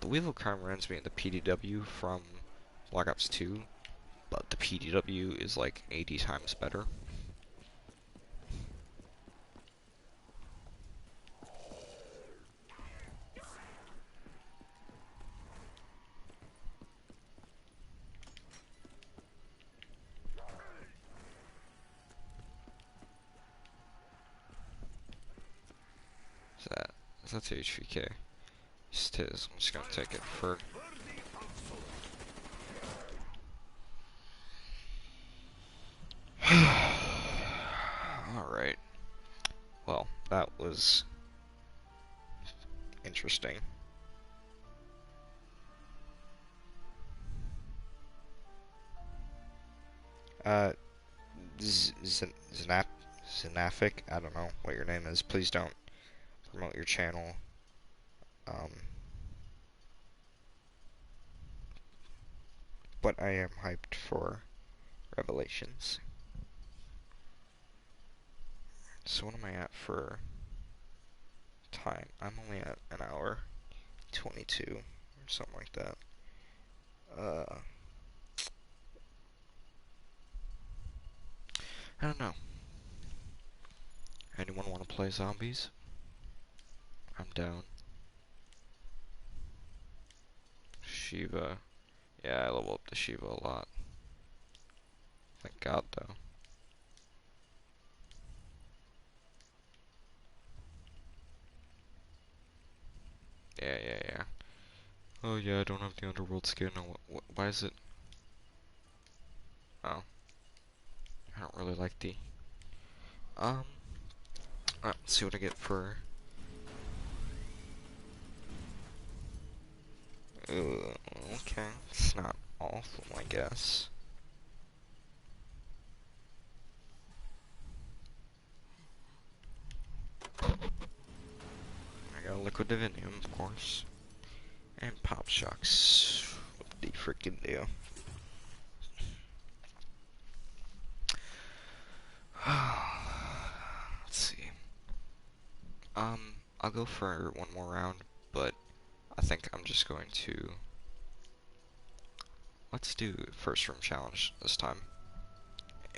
The Weevil kind of reminds me of the PDW from Black Ops 2, but the PDW is like 80 times better. That's HVK. Just is. I'm just gonna take it for... Alright. Well, that was... interesting. Zanafic? I don't know what your name is. Please don't promote your channel. But I am hyped for Revelations. So what am I at for time? I'm only at an hour 22 or something like that. I don't know. Anyone want to play zombies? I'm down. Shiva. Yeah, I level up the Shiva a lot. Thank God, though. Yeah. Oh yeah, I don't have the underworld skin. No, why is it? Oh. I don't really like the... Alright, let's see what I get for... Okay, it's not awful, I guess. I got a liquid divinium, of course. And pop shocks. What the freaking deal? Let's see. I'll go for one more round, but I think I'm just going to... Let's do first room challenge this time.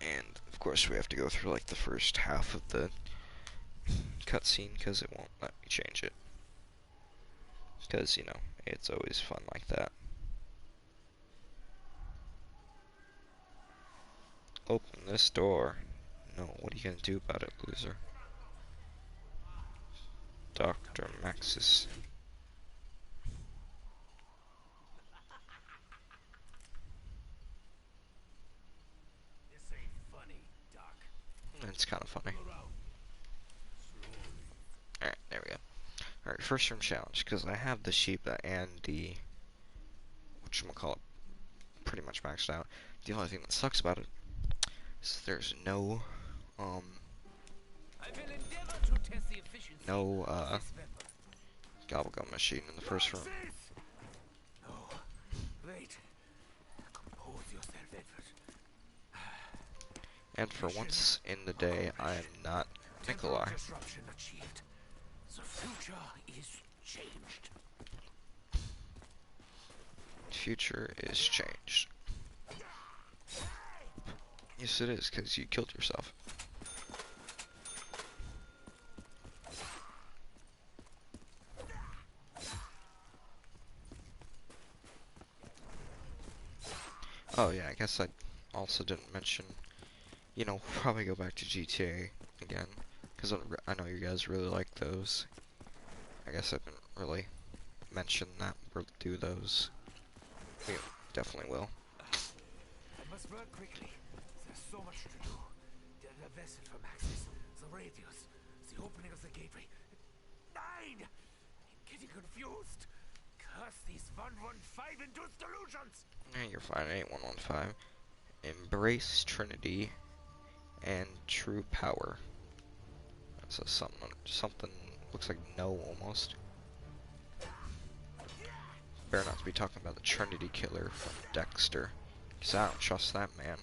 And, of course, we have to go through, like, the first half of the cutscene, because it won't let me change it. Because, you know, it's always fun like that. Open this door. No, what are you gonna do about it, loser? Dr. Maxis. This ain't funny, Doc. It's kind of funny. Pull around. Slowly. Alright, there we go. Alright, first room challenge, because I have the sheep and the... whatchamacallit, pretty much maxed out. The only thing that sucks about it is there's no, I will endeavor to test the efficiency no, of this weapon. gobblegum machine in the first room. No. Wait. Compose yourself, Edward. And for once in the day, I am not Nikolai. Temporal disruption achieved. The future is changed. Future is changed. Yes, it is, because you killed yourself. Oh yeah, I guess I also didn't mention, you know, probably go back to GTA again, because I know you guys really like those. I guess I didn't really mention that we'll do those. We definitely will. I must work quickly. There's so much to do. The vessel from Axis, the radius, the opening of the gateway. 9! I'm getting confused. Curse these 115-induced delusions! Yeah, you're fine, it ain't 115. Embrace Trinity and true power. So something looks like no almost. Better not to be talking about the Trinity Killer from Dexter, because I don't trust that man.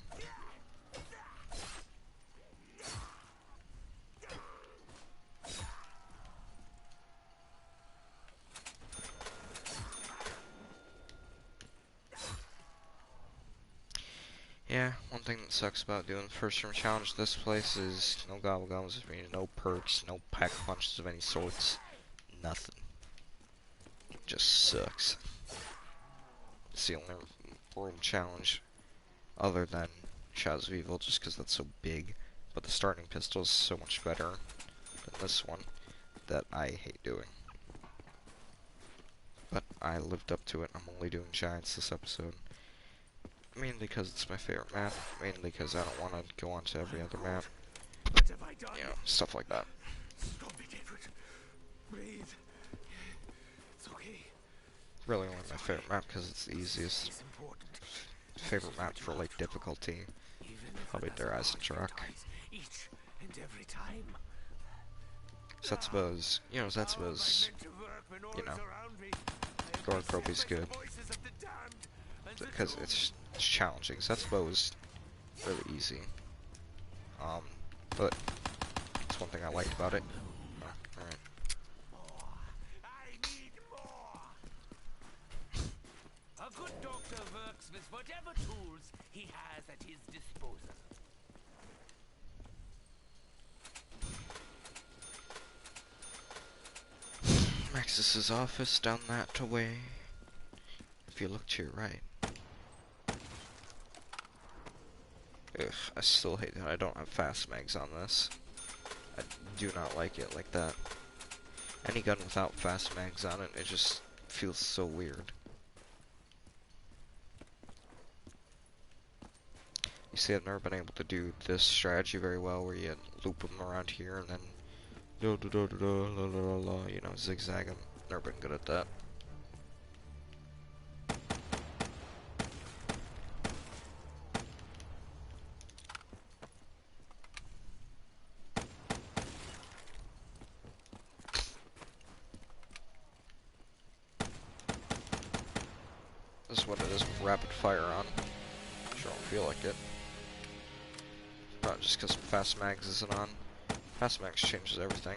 Yeah, one thing that sucks about doing the first room challenge this place is no gobblegums, I mean no perks, no pack punches of any sorts, nothing. It just sucks. It's the only room challenge other than Shadows of Evil, just because that's so big, but the starting pistol is so much better than this one that I hate doing. But I lived up to it. I'm only doing Giants this episode. Mainly because it's my favorite map, mainly because I don't want to go on to every other map. What have I done? You know, stuff like that. Stop it, Edward. Breathe. It's okay. Really only my favorite map because it's the easiest. It's important. Favorite map for like difficulty. Even if Probably another their eyes and 100 Rock. times each and every time. Setsubo's, you know, Setsubo's, you know, Gore Croby's good. Because it's challenging. Setsubo is really easy. But it's one thing I liked about it. Oh, alright. I need more. A good doctor works with whatever tools he has at his disposal. Maxis's office down that way. If you look to your right. Ugh, I still hate that I don't have fast mags on this. I do not like it like that. Any gun without fast mags on it, it just feels so weird. You see, I've never been able to do this strategy very well, where you loop them around here and then you know, zigzag them. Never been good at that. what it is with rapid fire on. Sure don't feel like it. Not just because fast mags isn't on. Fast mags changes everything.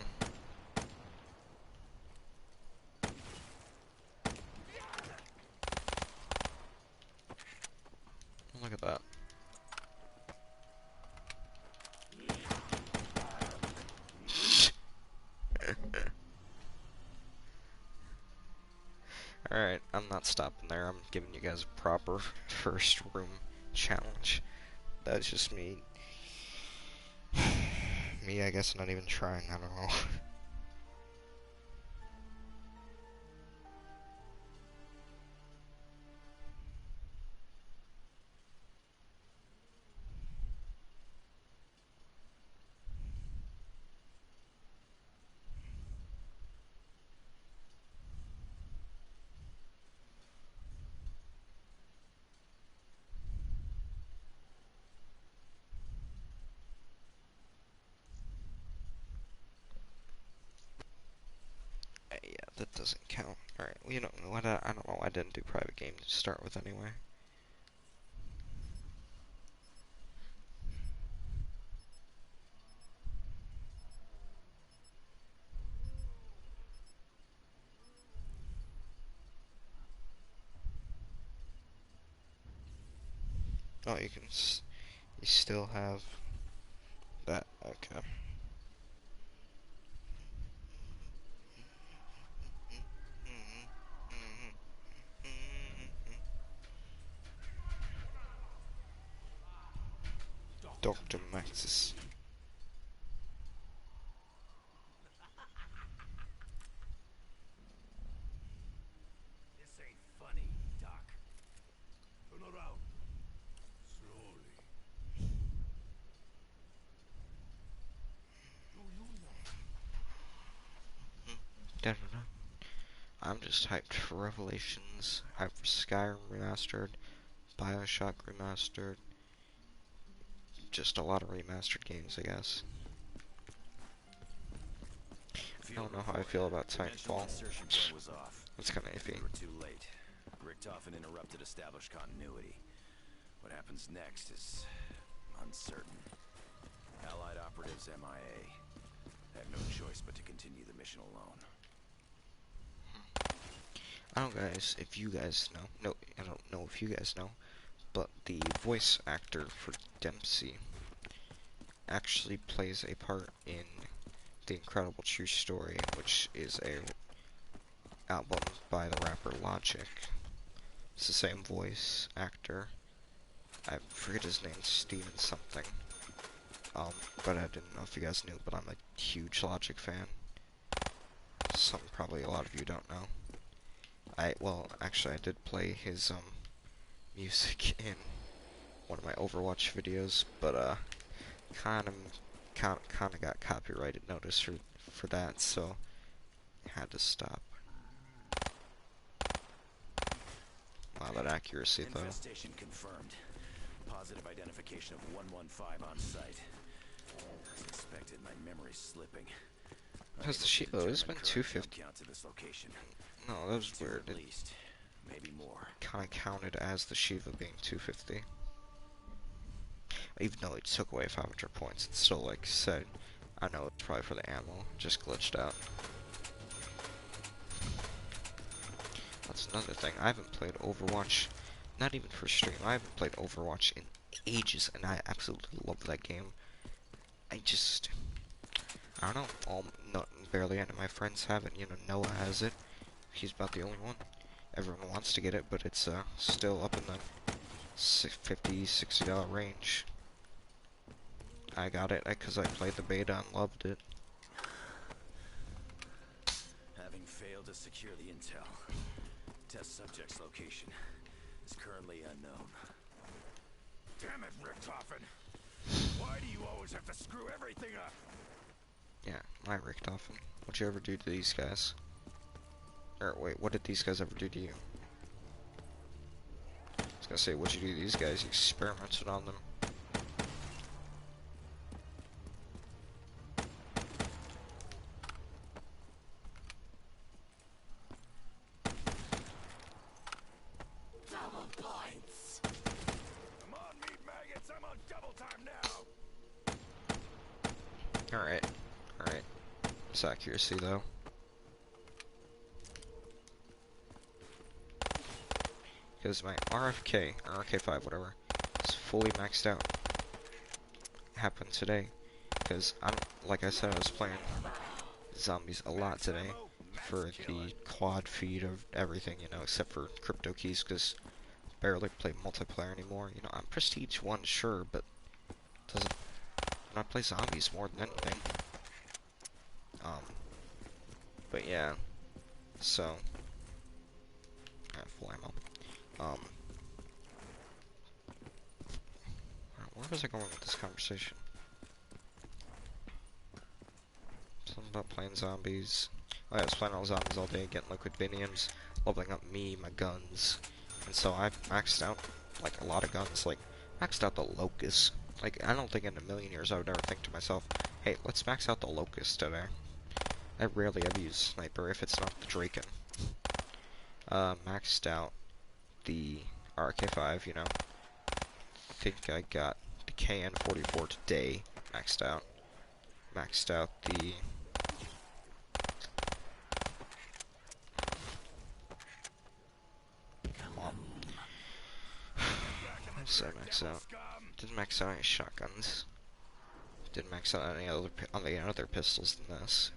Look at that. Alright, I'm not stopping there. I'm giving you guys a proper first room challenge. That's just me. Me, I guess, not even trying. I don't know. Yeah, that doesn't count. Alright, well, you know what? I don't know. I didn't do private game to start with anyway. Oh, you can. You still have that. Okay. Dr. Maxis. This ain't funny, Doc. Turn around. Slowly. Do you know? I'm just hyped for Revelations, hyped for Skyrim Remastered, Bioshock Remastered, just a lot of remastered games, I guess. I don't know how I feel about Titanfall. It's kind of iffy. We were too late. Richtofen interrupted established continuity. What happens next is uncertain. Allied operatives MIA. I have no choice but to continue the mission alone. I don't guys, if you guys know, no, I don't know if you guys know, but the voice actor for Dempsey actually plays a part in The Incredible True Story, which is a album by the rapper Logic. It's the same voice actor. I forget his name, Steven something. But I didn't know if you guys knew, but I'm a huge Logic fan. Something probably a lot of you don't know. Well, actually I did play his, music in one of my Overwatch videos, but, kinda got copyrighted notice for that, so had to stop. Wow, that accuracy though. Infestation confirmed. Positive identification of 115 on site. As expected, my memory's slipping. Has the sheet? Oh, it's been 250. Count to this location. No, that was weird. At least, maybe more. Kind of counted as the Shiva being 250. Even though it took away 500 points, it's still like said. I know it's probably for the ammo, just glitched out. That's another thing. I haven't played Overwatch, not even for stream. I haven't played Overwatch in ages, and I absolutely love that game. I don't know. Barely any of my friends have it. You know, Noah has it. He's about the only one. Everyone wants to get it, but it's still up in the $50, $60 range. I got it because I played the beta and loved it. Having failed to secure the intel, test subject's location is currently unknown. Damn it, Richtofen! Why do you always have to screw everything up? Yeah, my Richtofen. What'd you ever do to these guys? Or wait, what did these guys ever do to you? I was gonna say, what'd you do to these guys? You experimented on them. FPS accuracy though. Because my RFK, or RK5, whatever, is fully maxed out. Happened today. Because, like I said, I was playing zombies a lot today for the quad feed of everything, you know, except for crypto keys, because barely play multiplayer anymore. You know, I'm Prestige 1, sure, but doesn't, I play zombies more than anything. But yeah, so, I have full ammo. Where was I going with this conversation? Something about playing zombies. Oh, yeah, I was playing all zombies all day, getting liquid viniums, leveling up me, my guns. And so I've maxed out, like, a lot of guns. Like, maxed out the Locust. Like, I don't think in a million years I would ever think to myself, hey, let's max out the Locust today. I rarely ever use Sniper if it's not the Draken. Maxed out the RK5, you know. I think I got the KN44 today maxed out. Maxed out the... What did I max out? Didn't max out any shotguns. Didn't max out any other pistols than this.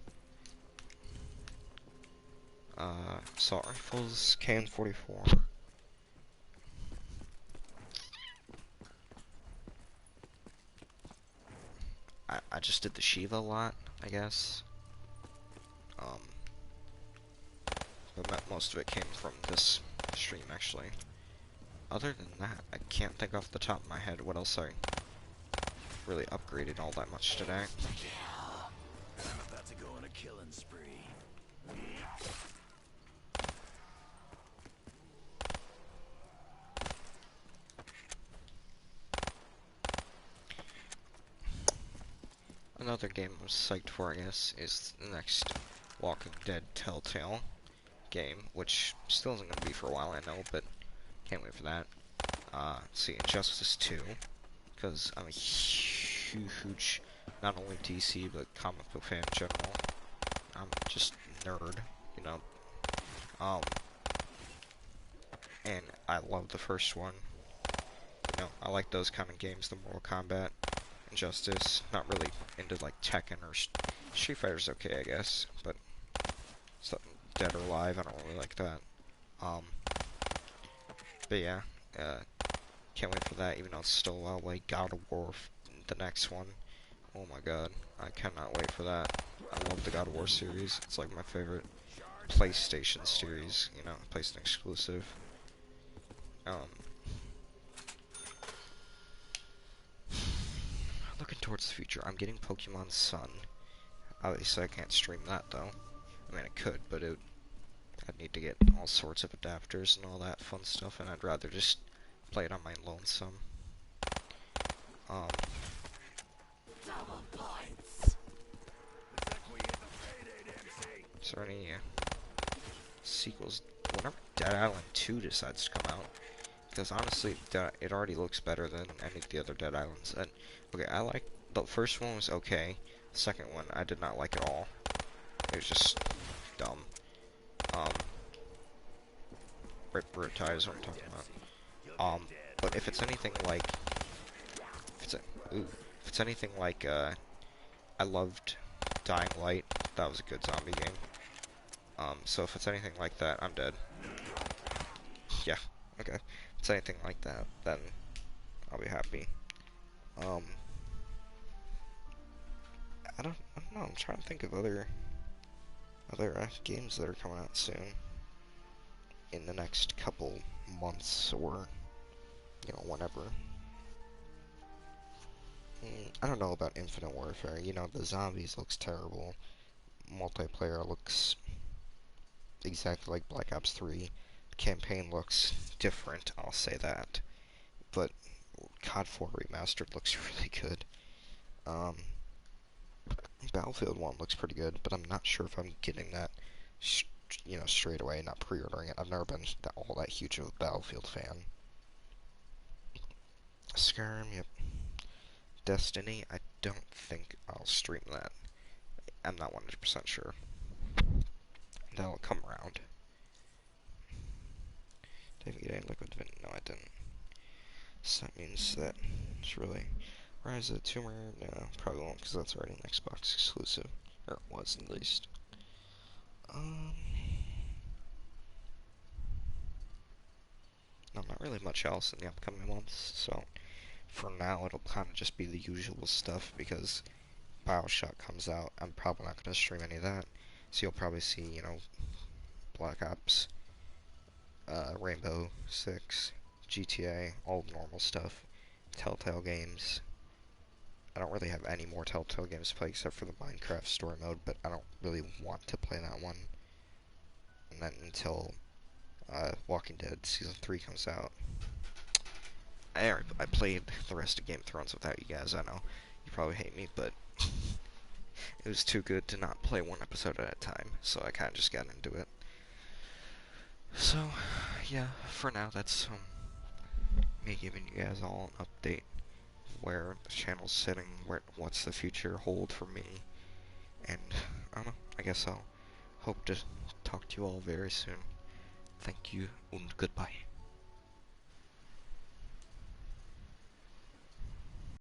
Assault rifles, KN44. I just did the Shiva a lot, I guess. But most of it came from this stream, actually. Other than that, I can't think off the top of my head what else I really upgraded all that much today. I'm about to go on a killing spree. Another game I'm psyched for, I guess, is the next Walking Dead Telltale game, which still isn't going to be for a while, I know, but can't wait for that. See, Injustice 2, because I'm a huge, not only DC, but comic book fan in general. I'm just a nerd, you know. And I love the first one. You know, I like those kind of games, the Mortal Kombat, Injustice. Not really into, like, Tekken or Street Fighter's okay, I guess, but something Dead or Alive, I don't really like that. But yeah, can't wait for that, even though it's still a while away. God of War, the next one. Oh my god, I cannot wait for that. I love the God of War series. It's like my favorite PlayStation series, you know, PlayStation exclusive. Looking towards the future, I'm getting Pokemon Sun. Obviously, I can't stream that, though. I mean, I could, but I'd need to get all sorts of adapters and all that fun stuff, and I'd rather just play it on my lonesome. Is there any sequels? Whenever Dead Island 2 decides to come out, because honestly, it already looks better than any of the other Dead Islands. And okay, I like the first one was okay. The second one I did not like at all. It was just dumb. Riptide is what I'm talking about. But if it's anything like, if it's anything like, I loved Dying Light. That was a good zombie game. So if it's anything like that, I'm dead. Yeah, okay. If it's anything like that, then I'll be happy. I don't know. I'm trying to think of other games that are coming out soon. In the next couple months, or you know, whenever. I don't know about Infinite Warfare. You know, the zombies looks terrible. Multiplayer looks exactly like Black Ops 3. Campaign looks different, I'll say that. But COD 4 Remastered looks really good. Battlefield 1 looks pretty good, but I'm not sure if I'm getting that, you know, straight away, not pre-ordering it. I've never been all that huge of a Battlefield fan. Skyrim, yep. Destiny, I don't think I'll stream that. I'm not 100% sure. That'll come around. Did I get any liquid vent? No, I didn't. So that means that it's really Rise of the Tomb Raider. No, probably won't, because that's already an Xbox exclusive, or it was at least. No, not really much else in the upcoming months. So for now, it'll kind of just be the usual stuff because BioShock comes out. I'm probably not going to stream any of that. So you'll probably see, you know, Black Ops, Rainbow Six, GTA, all the normal stuff, Telltale games. I don't really have any more Telltale games to play except for the Minecraft story mode, but I don't really want to play that one. And then until Walking Dead Season 3 comes out. I played the rest of Game of Thrones without you guys, I know. You probably hate me, but it was too good to not play one episode at a time, so I kind of just got into it. So, yeah, for now, that's me giving you guys all an update where the channel's sitting, what's the future hold for me, and I don't know, I guess I'll hope to talk to you all very soon. Thank you and goodbye.